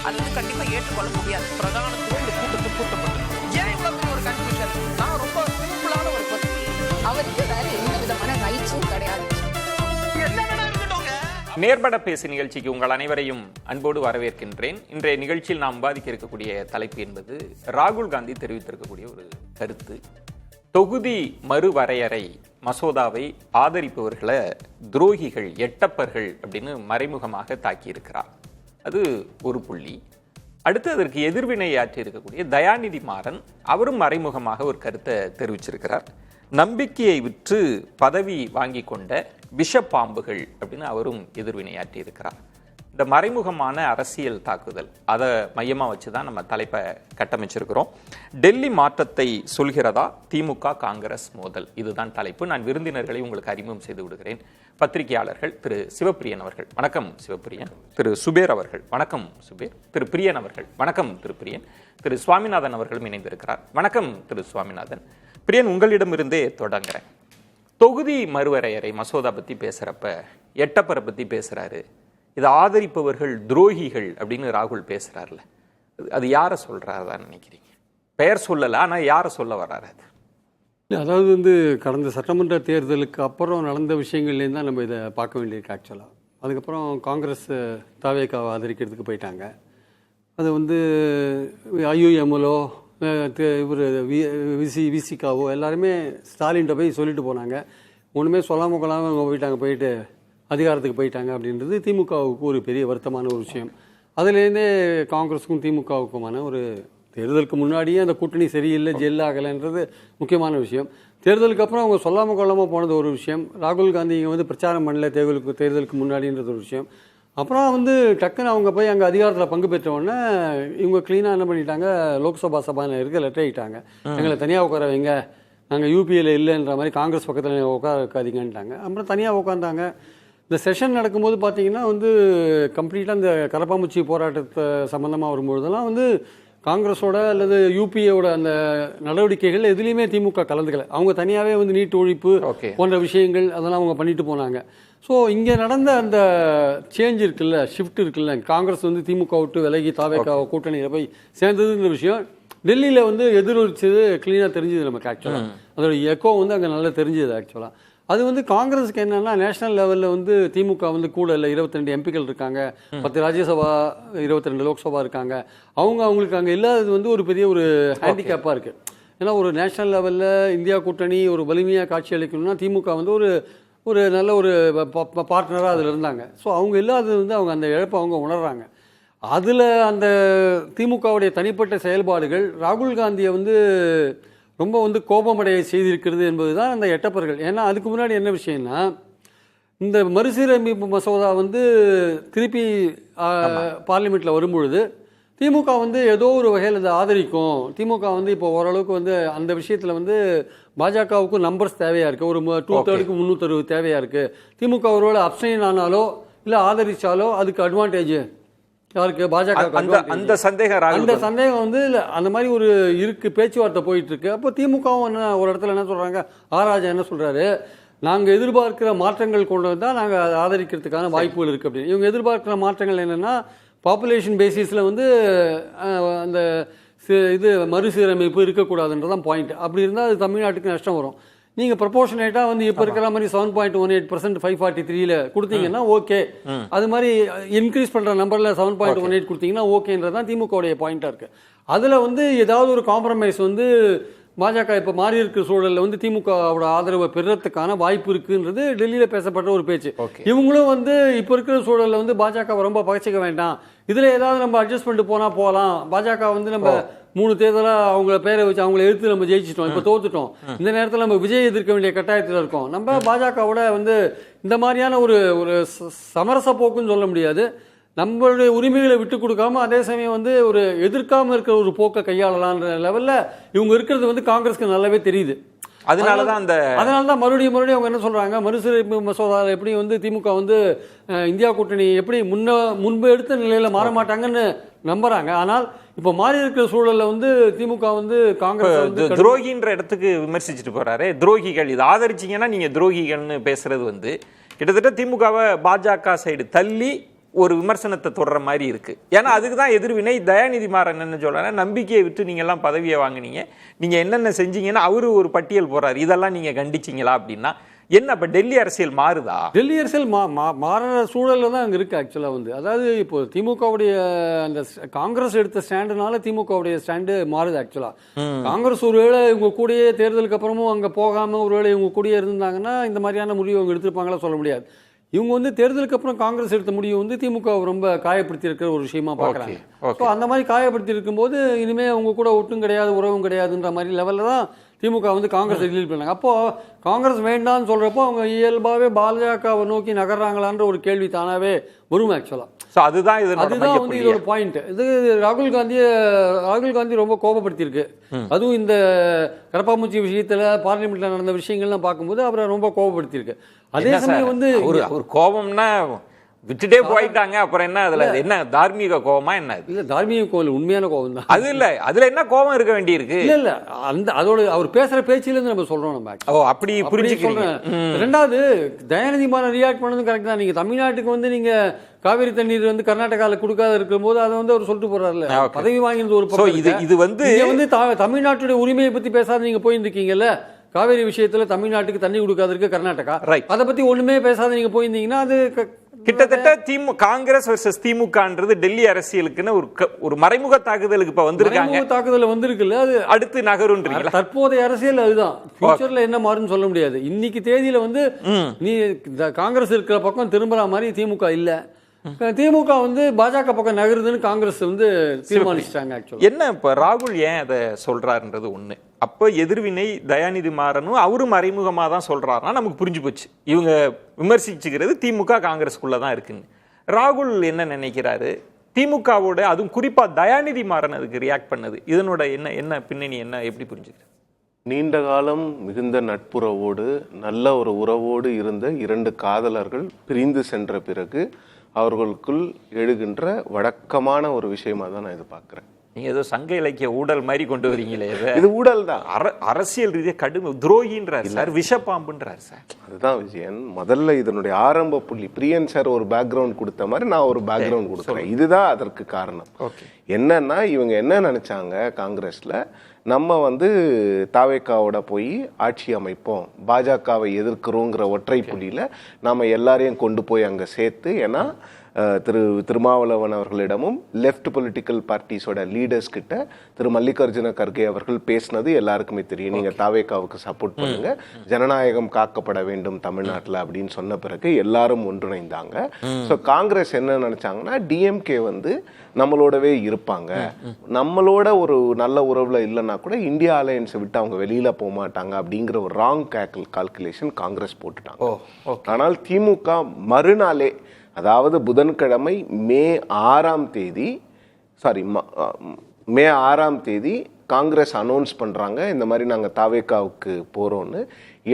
அது வந்து கண்டிப்பா ஏற்றுக்கொள்ள முடியாது. பிரதானத்துவம் இந்த கூட்டத்தில் கூட்டப்பட்டது. ஏன் இவ்வளவு பெரிய ஒரு கன்ஃபியூஷன்? நான் ரொம்ப சிம்பிளான ஒரு பர்சன். அவருக்கு வேற எந்த விதமான ரைட்ஸும் கிடையாது. நேர்பட பேசு நிகழ்ச்சிக்கு உங்கள் அனைவரையும் அன்போடு வரவேற்கின்றேன். இன்றைய நிகழ்ச்சியில் நாம் விவாதிக்க இருக்கக்கூடிய தலைப்பு என்பது ராகுல் காந்தி தெரிவித்திருக்கக்கூடிய ஒரு கருத்து. தொகுதி மறுவரையறை மசோதாவை ஆதரிப்பவர்களை துரோகிகள், எட்டப்பர்கள் அப்படின்னு மறைமுகமாக தாக்கியிருக்கிறார். அது ஒரு புள்ளி. அடுத்து அதற்கு எதிர்வினை ஆற்றி இருக்கக்கூடிய தயாநிதி மாறன் அவரும் மறைமுகமாக ஒரு கருத்தை தெரிவிச்சிருக்கிறார். நம்பிக்கையை விற்று பதவி வாங்கி கொண்ட விஷப்பாம்புகள் அப்படின்னு அவரும் எதிர்வினையாற்றி இருக்கிறார். இந்த மறைமுகமான அரசியல் தாக்குதல் அதை மையமாக வச்சு தான் நம்ம தலைப்பை கட்டமைச்சிருக்கிறோம். டெல்லி மாற்றத்தை சொல்கிறதா திமுக காங்கிரஸ் மோதல், இதுதான் தலைப்பு. நான் விருந்தினர்களை உங்களுக்கு அறிமுகம் செய்து விடுகிறேன். பத்திரிகையாளர்கள் திரு சிவப்பிரியன் அவர்கள், வணக்கம் சிவப்பிரியன். திரு சுபேர் அவர்கள், வணக்கம் சுபேர். திரு பிரியன் அவர்கள், வணக்கம் திரு பிரியன். திரு சுவாமிநாதன் அவர்களும் இணைந்திருக்கிறார், வணக்கம் திரு சுவாமிநாதன். பிரியன், உங்களிடமிருந்தே தொடங்குறேன். தொகுதி மறுவரையறை மசோதா பற்றி பேசுகிறப்ப எட்டப்பரை பற்றி பேசுகிறாரு. இதை ஆதரிப்பவர்கள் துரோகிகள் அப்படின்னு ராகுல் பேசுகிறார்ல, அது யாரை சொல்கிறாருதான் நினைக்கிறீங்க? பெயர் சொல்லலை, ஆனால் யாரை சொல்ல வர்றாரு? அது அதாவது கடந்த சட்டமன்ற தேர்தலுக்கு அப்புறம் நடந்த விஷயங்கள்லேருந்து தான் நம்ம இதை பார்க்க வேண்டியிருக்கு. ஆக்சுவலாக அதுக்கப்புறம் காங்கிரஸ் தாவேக்காவை ஆதரிக்கிறதுக்கு போயிட்டாங்க. அது ஐயுஎம்எலோ இவர் விசிகாவோ எல்லாருமே ஸ்டாலின்கிட்ட போய் சொல்லிட்டு போனாங்க. ஒன்றுமே சொல்லாமல் கொள்ளாமல் அவங்க போயிட்டு அதிகாரத்துக்கு போயிட்டாங்க அப்படின்றது திமுகவுக்கு ஒரு பெரிய வருத்தமான ஒரு விஷயம். அதுலேருந்தே காங்கிரஸுக்கும் திமுகவுக்குமான ஒரு தேர்தலுக்கு முன்னாடியே அந்த கூட்டணி சரியில்லை, ஜெல் ஆகலைன்றது முக்கியமான விஷயம். தேர்தலுக்கு அப்புறம் அவங்க சொல்லாமல் கொள்ளாமல் போனது ஒரு விஷயம். ராகுல் காந்தி இங்கே பிரச்சாரம் பண்ணல தேர்தலுக்கு முன்னாடின்றது ஒரு விஷயம். அப்புறம் டக்குன்னு அவங்க போய் அங்கே அதிகாரத்தில் பங்கு பெற்ற உடனே இவங்க க்ளீனாக என்ன பண்ணிட்டாங்க, லோக்சபா சபாநாயகருக்கு லெட்டர் ஆகிட்டாங்க, எங்களை தனியாக உட்கார வைங்க, நாங்கள் யூபிஏல இல்லைன்ற மாதிரி காங்கிரஸ் பக்கத்தில் உட்கார வைக்காதீங்கன்ட்டாங்க. அப்புறம் தனியாக உட்காந்தாங்க. இந்த செஷன் நடக்கும்போது பார்த்தீங்கன்னா கம்ப்ளீட்டாக இந்த கரப்பாம்பூச்சி போராட்டத்தை சம்மந்தமாக வரும்பொழுதெல்லாம் காங்கிரஸோட அல்லது யூபிஏவோட அந்த நடவடிக்கைகள் எதுலேயுமே திமுக கலந்துக்கல. அவங்க தனியாகவே நீட் ஒழிப்பு போன்ற விஷயங்கள் அதெல்லாம் அவங்க பண்ணிட்டு போனாங்க. ஸோ இங்கே நடந்த அந்த சேஞ்ச் இருக்குல்ல, ஷிஃப்ட் இருக்குல்ல, காங்கிரஸ் திமுக விட்டு விலகி தாவேக்காவை கூட்டணியில் போய் சேர்ந்ததுன்ற விஷயம் டெல்லியில் எதிரொலிச்சது க்ளீனாக தெரிஞ்சுது நமக்கு. ஆக்சுவலாக அதோட எக்கோ அங்கே நல்லா தெரிஞ்சுது. ஆக்சுவலாக அது காங்கிரஸுக்கு என்னன்னா, நேஷனல் லெவலில் திமுக கூட இல்லை, 22 எம்பிக்கள் இருக்காங்க, 10 ராஜ்யசபா, 22 லோக்சபா இருக்காங்க. அவங்களுக்கு அங்கே இல்லாதது ஒரு பெரிய ஒரு ஹேண்டிகேப்பாக இருக்குது. ஏன்னா ஒரு நேஷனல் லெவலில் இந்தியா கூட்டணி ஒரு வலிமையாக காட்சி அளிக்கணும்னா திமுக ஒரு நல்ல ஒரு பார்ட்னராக அதில் இருந்தாங்க. ஸோ அவங்க இல்லாதது அவங்க அந்த இழப்பை அவங்க உணர்றாங்க. அதில் அந்த திமுகவுடைய தனிப்பட்ட செயல்பாடுகள் ராகுல் காந்தியை ரொம்ப கோபமடைய செய்திருக்கிறது என்பது தான் அந்த எட்டப்பர்கள். ஏன்னா அதுக்கு முன்னாடி என்ன விஷயம்னா, இந்த மறுசீரமைப்பு மசோதா திருப்பி பார்லிமெண்ட்டில் வரும்பொழுது திமுக ஏதோ ஒரு வகையில் அதை ஆதரிக்கும். திமுக இப்போ ஓரளவுக்கு அந்த விஷயத்தில் பாஜகவுக்கு நம்பர்ஸ் தேவையாக இருக்குது, ஒரு 2/3 360 தேவையாக இருக்குது. திமுக ஒருவேளை அப்சைன் ஆனாலோ இல்லை ஆதரிச்சாலோ அதுக்கு அட்வான்டேஜ் யாருக்கு? பாஜக. அந்த சந்தேகம் அந்த மாதிரி ஒரு இருக்கு, பேச்சுவார்த்தை போயிட்டு இருக்கு. அப்போ திமுகவும் ஒரு இடத்துல என்ன சொல்றாங்க, ஆராஜா என்ன சொல்றாரு, நாங்கள் எதிர்பார்க்கிற மாற்றங்கள் கொண்டு வந்தால் நாங்கள் அதை ஆதரிக்கிறதுக்கான வாய்ப்புகள் இருக்குது அப்படின்னு. இவங்க எதிர்பார்க்கிற மாற்றங்கள் என்னென்னா, பாப்புலேஷன் பேசிஸில் அந்த மறுசீரமைப்பு இருக்கக்கூடாதுன்றதான் பாயிண்ட். அப்படி இருந்தால் அது தமிழ்நாட்டுக்கு நஷ்டம் வரும். நீங்கள் ப்ரொபோர்ஷனேட்டாக இப்போ இருக்கிற மாதிரி 7.18% 543 கொடுத்தீங்கன்னா ஓகே, அது மாதிரி இன்க்ரீஸ் பண்ணுற நம்பரில் 7.18 கொடுத்தீங்கன்னா ஓகேன்றதான் திமுகவுடைய பாயிண்டாக இருக்குது. அதில் ஏதாவது ஒரு காம்ப்ரமைஸ் பாஜக இப்போ மாறி இருக்கிற சூழலில் திமுகவோட ஆதரவை பெறுறதுக்கான வாய்ப்பு இருக்குன்றது டெல்லியில் பேசப்பட்ட ஒரு பேச்சு. இவங்களும் இப்போ இருக்கிற சூழலில் பாஜக ரொம்ப பகைச்சிக்க வேண்டாம், இதில் ஏதாவது நம்ம அட்ஜஸ்ட் பண்ணிட்டு போகலாம். பாஜக நம்ம 3 தேர்தலாக அவங்கள பேரை வச்சு அவங்கள எடுத்து நம்ம ஜெயிச்சிட்டோம், இப்போ தோத்துட்டோம், இந்த நேரத்தில் நம்ம விஜய் எதிர்க்க வேண்டிய கட்டாயத்தில் இருக்கோம். நம்ம பாஜகவோட இந்த மாதிரியான ஒரு சமரச போக்குன்னு சொல்ல முடியாது, நம்மளுடைய உரிமைகளை விட்டு கொடுக்காம அதே சமயம் ஒரு எதிர்க்காம இருக்கிற ஒரு போக்கை கையாளலான்ற லெவல்ல இவங்க இருக்கிறது காங்கிரஸ்க்கு நல்லாவே தெரியுது. அதனாலதான் மறுபடியும் அவங்க என்ன சொல்றாங்க, மறுசீரமைப்பு மசோதா எப்படி திமுக இந்தியா கூட்டணி எப்படி முன்பு எடுத்த நிலையில மாற மாட்டாங்கன்னு நம்புறாங்க. ஆனால் இப்ப மாறி இருக்கிற சூழல்ல திமுக காங்கிரஸ் துரோகின்ற இடத்துக்கு விமர்சிச்சுட்டு போறாரு. துரோகிகள் இதை ஆதரிச்சீங்கன்னா நீங்க துரோகிகள்னு பேசுறது கிட்டத்தட்ட திமுகவை பாஜக சைடு தள்ளி ஒரு விமர்சனத்தை தொடர மாதிரி இருக்கு. ஏன்னா அதுக்கு தான் எதிர்வினை. தயாநிதி மாறன் என்ன சொல்றாரு, நம்பிக்கையை விட்டு நீங்க எல்லாம் பதவியை வாங்கினீங்க, நீங்க என்னென்ன செஞ்சீங்கன்னா அவரு ஒரு பட்டியல் போறாரு, இதெல்லாம் நீங்க கண்டிச்சிங்களா அப்படின்னா என்ன இப்ப டெல்லி அரசியல் மாறுதா? டெல்லி அரசியல் மாறுற சூழல்ல தான் அங்கே இருக்குது ஆக்சுவலாக வந்து. அதாவது இப்போ திமுகவுடைய அந்த காங்கிரஸ் எடுத்த ஸ்டாண்டுனால திமுகவுடைய ஸ்டாண்டு மாறுது ஆக்சுவலாக. காங்கிரஸ் ஒருவேளை இவங்க கூடயே தேர்தலுக்கு அப்புறமும் அங்கே போகாமல் ஒருவேளை இவங்க கூடயே இருந்தாங்கன்னா இந்த மாதிரியான முடிவு அவங்க எடுத்திருப்பாங்களா சொல்ல முடியாது. இவங்க வந்து தேர்தலுக்கு அப்புறம் காங்கிரஸ் எடுத்த முடிவு வந்து திமுக ரொம்ப காயப்படுத்தி இருக்கிற ஒரு விஷயமா பார்க்குறாங்க. ஸோ அந்த மாதிரி காயப்படுத்தி இருக்கும்போது இனிமேல் அவங்க கூட ஒட்டும் கிடையாது, உறவும் கிடையாதுன்ற மாதிரி லெவலில் தான் திமுக வந்து காங்கிரஸ் டீல் பண்ணாங்க. அப்போது காங்கிரஸ் வேண்டான்னு சொல்கிறப்போ அவங்க இயல்பாகவே பாஜகவை நோக்கி நகர்றாங்களான்ற ஒரு கேள்வி தானாகவே வரும் ஆக்சுவலாக. ஸோ அதுதான் வந்து இதோட பாயிண்ட். இது ராகுல் காந்தி ரொம்ப கோபப்படுத்தியிருக்கு. அதுவும் இந்த கரப்பாம்பூச்சி விஷயத்தில் பார்லிமெண்ட்டில் நடந்த விஷயங்கள்லாம் பார்க்கும்போது அவரை ரொம்ப கோபப்படுத்தியிருக்கு. அதே சமயம் வந்து ஒரு கோபம்னா விட்டுட்டே போயிட்டாங்க, அப்புறம் என்ன அதுல என்ன தார்மீக கோபமா என்ன? இல்ல தார்மீக கோபம் உண்மையான கோபம் தான். அது இல்ல, அதுல என்ன கோபம் இருக்க வேண்டி இருக்கு? இல்ல அந்த அதோட அவர் பேசுற பேச்சில இருந்து நம்ம சொல்றோம் நம்ம. ஓ அப்படி புரிஞ்சுக்கிறீங்க. ரெண்டாவது தயாநிதி மாறன் ரியாக்ட் பண்ணது கரெக்ட் தான். நீங்க தமிழ்நாட்டுக்கு வந்து நீங்க காவிரி தண்ணீர் வந்து கர்நாடகாவில் கொடுக்காத இருக்கும் போது அதை வந்து அவர் சொல்லிட்டு போறாருல்ல, பதவி வாங்கினது ஒரு பக்கம். இது வந்து தமிழ்நாட்டுடைய உரிமையை பத்தி பேசாத நீங்க போயிருக்கீங்கல்ல, காவேரி விஷயத்துல தமிழ்நாட்டுக்கு தண்ணி கொடுக்காத இருக்கு கர்நாடகா, அதை பத்தி ஒண்ணுமே பேசாத நீங்க போயிருந்தீங்கன்னா அது கிட்டத்தட்ட காங்கிரஸ் வர்சஸ் திமுகன்றது டெல்லி அரசியலுக்குன்னு ஒரு மறைமுக தாக்குதலுக்கு இப்ப வந்திருக்காங்க. தாக்குதல் வந்திருக்குல்ல, அது அடுத்து நகருன்றீங்களா? தற்போதைய அரசியல் அதுதான். ஃபியூச்சர்ல என்ன மாறும்னு சொல்ல முடியாது. இன்னைக்கு தேதியில வந்து நீ காங்கிரஸ் இருக்கிற பக்கம் திரும்புற மாதிரி திமுக இல்ல, திமுக வந்து பாஜக பக்கம் நகருதுன்னு காங்கிரஸ் வந்து தீர்மானிச்சிட்டாங்க. என்ன இப்ப ராகுல் ஏன் அதை சொல்றாருன்றது ஒண்ணு. அப்ப எதிர்வினை தயாநிதி மாறனும் அவரும் மறைமுகமா தான் சொல்றாருன்னா நமக்கு புரிஞ்சு போச்சு. இவங்க விமர்சிச்சுக்கிறது திமுக காங்கிரஸ்குள்ளதான் இருக்குன்னு. ராகுல் என்ன நினைக்கிறாரு, திமுகவோட அதுவும் குறிப்பா தயாநிதி மாறன் அதுக்கு ரியாக்ட் பண்ணது, இதனோட என்ன பின்னணி என்ன, எப்படி புரிஞ்சுக்கிறார்? நீண்ட காலம் மிகுந்த நட்புறவோடு நல்ல ஒரு உறவோடு இருந்த இரண்டு காதலர்கள் பிரிந்து சென்ற பிறகு அவர்களுக்குள் எழுகின்ற வழக்கமான ஒரு விஷயமா தான் நான் இது பார்க்கிறேன். நீங்க ஏதோ சங்க இலக்கிய ஊழல் மாதிரி கொண்டு வரீங்களே. இது ஊழல் தான், அரசியல் ரீதியா கடும் துரோகின்றார் சார், விஷப்பாம்புன்றார் சார். அதுதான் விஜயன். முதல்ல இதனுடைய ஆரம்ப புள்ளி பிரியன் சார் ஒரு பேக்ரவுண்ட் கொடுத்த மாதிரி நான் ஒரு பேக்ரவுண்ட் கொடுக்குறேன். இதுதான் அதற்கு காரணம். என்னன்னா இவங்க என்ன நினைச்சாங்க, காங்கிரஸ்ல நம்ம வந்து தாவேக்காவோட போய் ஆட்சி அமைப்போம், பாஜகவை எதிர்க்கிறோங்கிற ஒற்றை புள்ளியில நாம எல்லாரையும் கொண்டு போய் அங்க சேர்த்து, ஏன்னா திருமாவளவன் அவர்களிடமும் லெஃப்ட் பொலிட்டிக்கல் பார்ட்டிஸோட லீடர்ஸ் கிட்ட மல்லிகார்ஜுன கர்கே அவர்கள் பேசினது எல்லாருக்குமே தெரியும். நீங்க தாவேக்காவுக்கு சப்போர்ட் பண்ணுங்க, ஜனநாயகம் காக்கப்பட வேண்டும் தமிழ்நாட்டில் அப்படின்னு சொன்ன பிறகு எல்லாரும் ஒன்றிணைந்தாங்க. ஸோ காங்கிரஸ் என்ன நினைச்சாங்கன்னா டிஎம்கே வந்து நம்மளோடவே இருப்பாங்க, நம்மளோட ஒரு நல்ல உறவுல இல்லைன்னா கூட இந்தியா அலையன்ஸை விட்டு அவங்க வெளியில போக மாட்டாங்க அப்படிங்கிற ஒரு ராங் கால்குலேஷன் காங்கிரஸ் போட்டுட்டாங்க. ஆனால் திமுக மறுநாளே, அதாவது புதன்கிழமை மே 6ஆம் தேதி காங்கிரஸ் அனௌன்ஸ் பண்றாங்க இந்த மாதிரி நாங்கள் தாவேக்காவுக்கு போறோம்னு.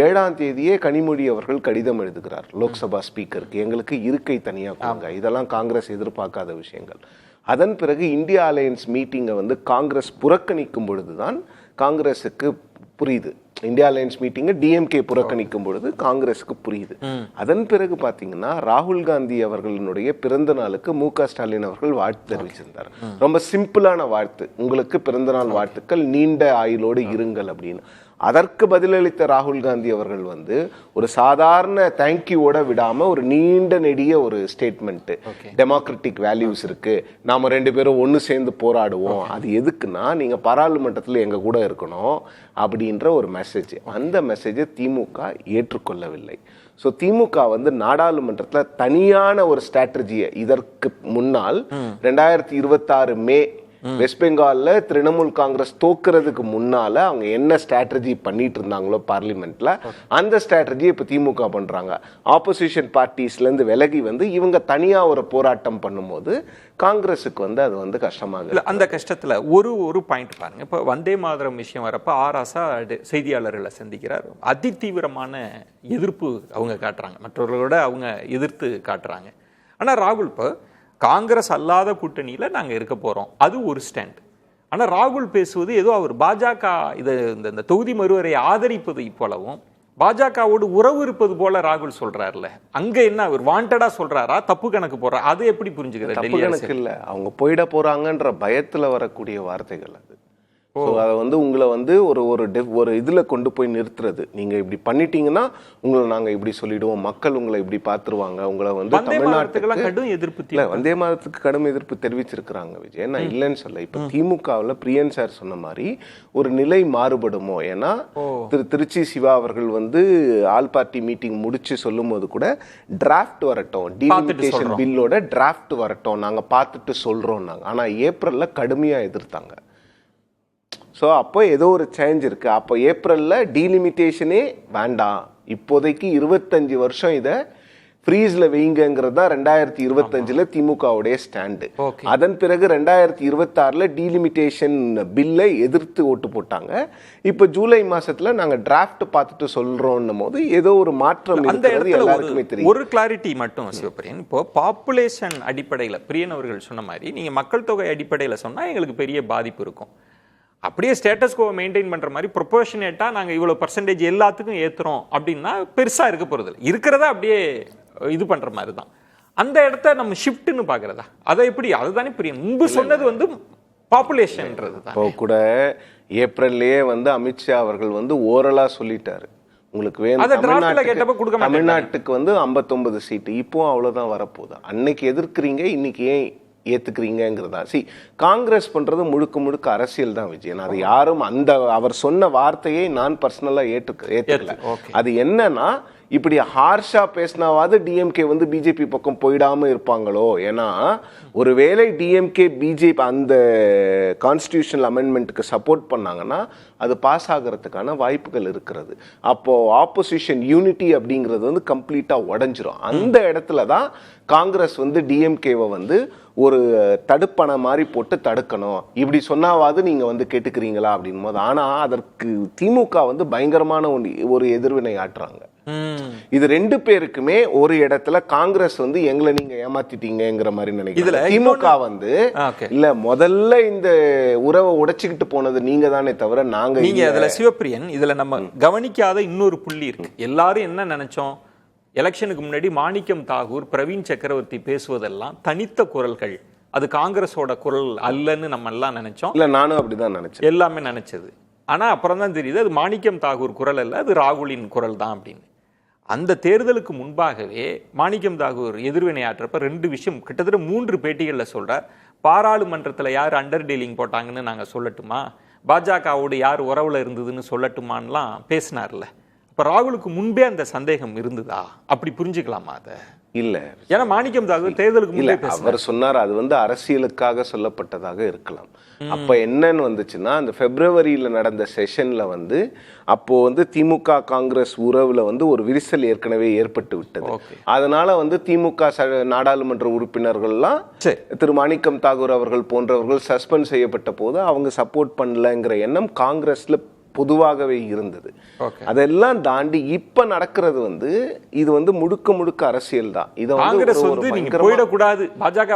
7ஆம் தேதியே கனிமொழி அவர்கள் கடிதம் எழுதுகிறார் லோக்சபா ஸ்பீக்கருக்கு, எங்களுக்கு இருக்கை தனியாக கொடுங்க. இதெல்லாம் காங்கிரஸ் எதிர்பார்க்காத விஷயங்கள். அதன் பிறகு இந்தியா அலையன்ஸ் மீட்டிங்கை வந்து காங்கிரஸ் புறக்கணிக்கும் பொழுதுதான் காங்கிரஸுக்கு புரியுது, இந்தியா அலையன்ஸ் மீட்டிங்கை டிஎம்கே புறக்கணிக்கும் பொழுது காங்கிரஸுக்கு புரியுது. அதன் பிறகு பாத்தீங்கன்னா ராகுல் காந்தி அவர்களுடைய பிறந்த நாளுக்கு மு.க. ஸ்டாலின் அவர்கள் வாழ்த்து தெரிவிச்சிருந்தார். ரொம்ப சிம்பிளான வாழ்த்து, உங்களுக்கு பிறந்தநாள் வாழ்த்துக்கள், நீண்ட ஆயுளோடு இருங்கள் அப்படின்னு. அதற்கு பதிலளித்த ராகுல் காந்தி அவர்கள் வந்து ஒரு சாதாரண தேங்க்யூவோட விடாம ஒரு நீண்ட நெடிய ஒரு ஸ்டேட்மெண்ட், டெமோக்ராட்டிக் வேல்யூஸ் இருக்கு, நாம 2 பேரும் ஒன்னு சேர்ந்து போராடுவோம், அது எதுக்குன்னா நீங்க பாராளுமன்றத்தில் எங்க கூட இருக்கணும் அப்படின்ற ஒரு மெசேஜ். அந்த மெசேஜை திமுக ஏற்றுக்கொள்ளவில்லை. ஸோ திமுக வந்து நாடாளுமன்றத்தில் தனியான ஒரு ஸ்ட்ராட்டஜியை, இதற்கு முன்னால் 2026 மே வெஸ்ட் பெங்கால்ல திரிணாமுல் காங்கிரஸ் தோக்குறதுக்கு முன்னால அவங்க என்ன ஸ்ட்ராட்டஜி பண்ணிட்டு இருந்தாங்களோ பார்லிமெண்ட்ல, அந்த ஸ்ட்ராட்டஜி இப்ப திமுக பண்றாங்க. ஆப்போசிஷன் பார்ட்டிஸ்ல இருந்து விலகி வந்து இவங்க தனியா ஒரு போராட்டம் பண்ணும்போது காங்கிரஸுக்கு வந்து அது வந்து கஷ்டமாகுது. அந்த கஷ்டத்துல ஒரு பாயிண்ட் பாருங்க. இப்ப வந்தே மாதரம் விஷயம் வரப்ப ஆராசா செய்தியாளர்களை சந்திக்கிறார், அதி தீவிரமான எதிர்ப்பு அவங்க காட்டுறாங்க, மற்றவர்களோட அவங்க எதிர்த்து காட்டுறாங்க. ஆனா ராகுல் இப்போ காங்கிரஸ் அல்லாத கூட்டணியில நாங்க இருக்க போறோம், அது ஒரு ஸ்டாண்ட். ஆனா ராகுல் பேசுவது ஏதோ அவர் பாஜக இந்த தொகுதி மறுவரை ஆதரிப்பது போலவும் பாஜகவோடு உறவு இருப்பது போல ராகுல் சொல்றாருல, அங்க என்ன அவர் வாண்டடா சொல்றாரா, தப்பு கணக்கு போறாரா? அதை எப்படி புரிஞ்சுக்கிறது? தப்பு கணக்கு இல்ல, அவங்க போயிட போறாங்கன்ற பயத்துல வரக்கூடிய வார்த்தைகள் அது. அதை வந்து உங்களை வந்து ஒரு இதுல கொண்டு போய் நிறுத்துறது. நீங்க இப்படி பண்ணிட்டீங்கன்னா உங்களை நாங்க இப்படி சொல்லிடுவோம், மக்கள் உங்களை இப்படி பாத்துருவாங்க, உங்களை வந்து தமிழ்நாட்டுக்கு கடும் எதிர்ப்பு இல்ல வந்தே மாதத்துக்கு கடும் எதிர்ப்பு தெரிவிச்சிருக்கிறாங்க விஜய். நான் இல்லைன்னு சொல்ல. இப்ப திமுகவில் பிரியன் சார் சொன்ன மாதிரி ஒரு நிலை மாறுபடுமோ? ஏன்னா திருச்சி சிவா அவர்கள் வந்து ஆல் பார்ட்டி மீட்டிங் முடிச்சு சொல்லும் போது கூட டிராஃப்ட் வரட்டும், டீலிமிட்டேஷன் பில்லோட டிராஃப்ட் வரட்டும், நாங்க பார்த்துட்டு சொல்றோம் நாங்க. ஆனா ஏப்ரல்ல கடுமையா எதிர்த்தாங்க. ஸோ அப்போ ஏதோ ஒரு சேஞ்ச் இருக்கு. அப்போ ஏப்ரலில் டீலிமிட்டேஷனே வேண்டாம், இப்போதைக்கு 25 வருஷம் இதை ஃப்ரீஸில் வைங்கிறது தான் 2025 திமுகவுடைய ஸ்டாண்டு. அதன் பிறகு 2026 டீலிமிட்டேஷன் பில்லை எதிர்த்து ஓட்டு போட்டாங்க. இப்போ ஜூலை மாசத்துல நாங்கள் டிராஃப்ட் பார்த்துட்டு சொல்றோம் போது ஏதோ ஒரு மாற்றம் இருக்கிறது எல்லாருக்குமே தெரியும். ஒரு கிளாரிட்டி மட்டும் சிவபிரியன், இப்போ பாப்புலேஷன் அடிப்படையில் பிரியன் அவர்கள் சொன்ன மாதிரி நீங்கள் மக்கள் தொகை அடிப்படையில் சொன்னால் எங்களுக்கு பெரிய பாதிப்பு இருக்கும். அப்படியே ஸ்டேட்டஸ் கோவை மெயின்டைன் பண்ற மாதிரி ப்ரொபோர்ஷனேட்டா நாங்க இவ்வளவு பர்சன்டேஜ் எல்லாத்துக்கும் ஏத்துறோம் அப்படின்னா பெருசா இருக்க போறது இல்லை, இருக்கிறதா அப்படியே இது பண்ற மாதிரி தான். அந்த இடத்த நம்ம ஷிஃப்ட்னு பாக்குறதா, அதை எப்படி? அதுதானே புரியும். முன்பு சொன்னது வந்து பாப்புலேஷன்ன்றது தான். இப்போ கூட ஏப்ரல்லையே வந்து அமித்ஷா அவர்கள் வந்து ஓரலா சொல்லிட்டாரு, உங்களுக்கு வேணும் தமிழ்நாட்டுக்கு வந்து 59 சீட்டு, இப்போ அவ்வளவுதான் வரப்போகுது. அன்னைக்கு எதிர்க்கிறீங்க, இன்னைக்கு ஏன் ஏத்துக்கிறீங்கிறதா? காங்கிரஸ் பண்றது முழுக்க முழுக்க அரசியல் தான் விஜயன். அது யாரும் அவர் சொன்ன வார்த்தையை நான் பர்சனலா ஏத்துக்கல. அது என்னன்னா, இப்படி ஹார்ஷா பேசினாவது டிஎம்கே வந்து பிஜேபி பக்கம் போயிடாம இருப்பாங்களோ. ஏன்னா ஒருவேளை டிஎம்கே பிஜேபி அந்த கான்ஸ்டிடியூஷனல் அமெண்ட்மெண்ட்டுக்கு சப்போர்ட் பண்ணாங்கன்னா அது பாஸ் ஆகிறதுக்கான வாய்ப்புகள் இருக்கிறது. அப்போ ஆப்போசிஷன் யூனிட்டி அப்படிங்கிறது வந்து கம்ப்ளீட்டா உடஞ்சிரும். அந்த இடத்துல தான் காங்கிரஸ் வந்து டிஎம்கேவை வந்து ஒரு தடுப்பணை மாதிரி போட்டு தடுக்கணும். இப்படி சொன்னாவது நீங்க வந்து கேட்டுக்கிறீங்களா அப்படின் போது, ஆனா அதற்கு திமுக வந்து பயங்கரமான ஒரு எதிர்வினை ஆற்றுறாங்க. இது ரெண்டு பேருக்குமே ஒரு இடத்துல காங்கிரஸ் வந்து எங்களை நீங்க ஏமாத்திட்டீங்கிற மாதிரி நினைக்கிறேன். திமுக வந்து இல்ல முதல்ல இந்த உறவை உடைச்சுக்கிட்டு போனது நீங்க தானே தவிர நாங்க. நீங்க அதுல சிவபிரியன், இதுல நம்ம கவனிக்காத இன்னொரு புள்ளி இருக்கு. எல்லாரும் என்ன நினைச்சோம், எலெக்ஷனுக்கு முன்னாடி மாணிக்கம் தாகூர், பிரவீன் சக்கரவர்த்தி பேசுவதெல்லாம் தனித்த குரல்கள், அது காங்கிரஸோட குரல் அல்லன்னு நம்ம எல்லாம் நினைச்சோம். இல்ல நானும் அப்படிதான் நினைச்சேன், எல்லாமே நினைச்சது. ஆனா அப்புறம் தான் தெரியுது அது மாணிக்கம் தாகூர் குரல் அல்ல, அது ராகுலின் குரல் தான் அப்படின்னு. அந்த தேர்தலுக்கு முன்பாகவே மாணிக்கம் தாகூர் எதிர்வினை ஆற்றப்ப 2 விஷயம் கிட்டத்தட்ட 3 பேட்டிகளில் சொல்றார். பாராளுமன்றத்தில் யார் அண்டர் டீலிங் போட்டாங்கன்னு நாங்கள் சொல்லட்டுமா, பாஜகவோடு யார் உறவுல இருந்ததுன்னு சொல்லட்டுமான்லாம் பேசினார்ல. இப்போ ராகுலுக்கு முன்பே அந்த சந்தேகம் இருந்ததா? அப்படி புரிஞ்சுக்கலாமா அதை? இல்ல, ஏன்னா மாணிக்கம் தாகூர் தேர்தலுக்கு முன்பே அவர் சொன்னார் அது வந்து அரசியலுக்காக சொல்லப்பட்டதாக இருக்கலாம். அப்ப என்னன்னு வந்துச்சுன்னா, அந்த பிப்ரவரியில நடந்த செஷன்ல வந்து அப்போ வந்து திமுக காங்கிரஸ் உறவுல வந்து ஒரு விரிசல் ஏற்கனவே ஏற்பட்டு விட்டது. அதனால வந்து திமுக நாடாளுமன்ற உறுப்பினர்கள்லாம் திரு மாணிக்கம் தாகூர் அவர்கள் போன்றவர்கள் சஸ்பெண்ட் செய்யப்பட்ட போது அவங்க சப்போர்ட் பண்ணலங்கிற எண்ணம் காங்கிரஸ்ல பொதுவாகவே இருந்தது. அதெல்லாம் தாண்டி இப்ப நடக்கிறது வந்து இது வந்து முழுக்க முழுக்க அரசியல் தான். இதை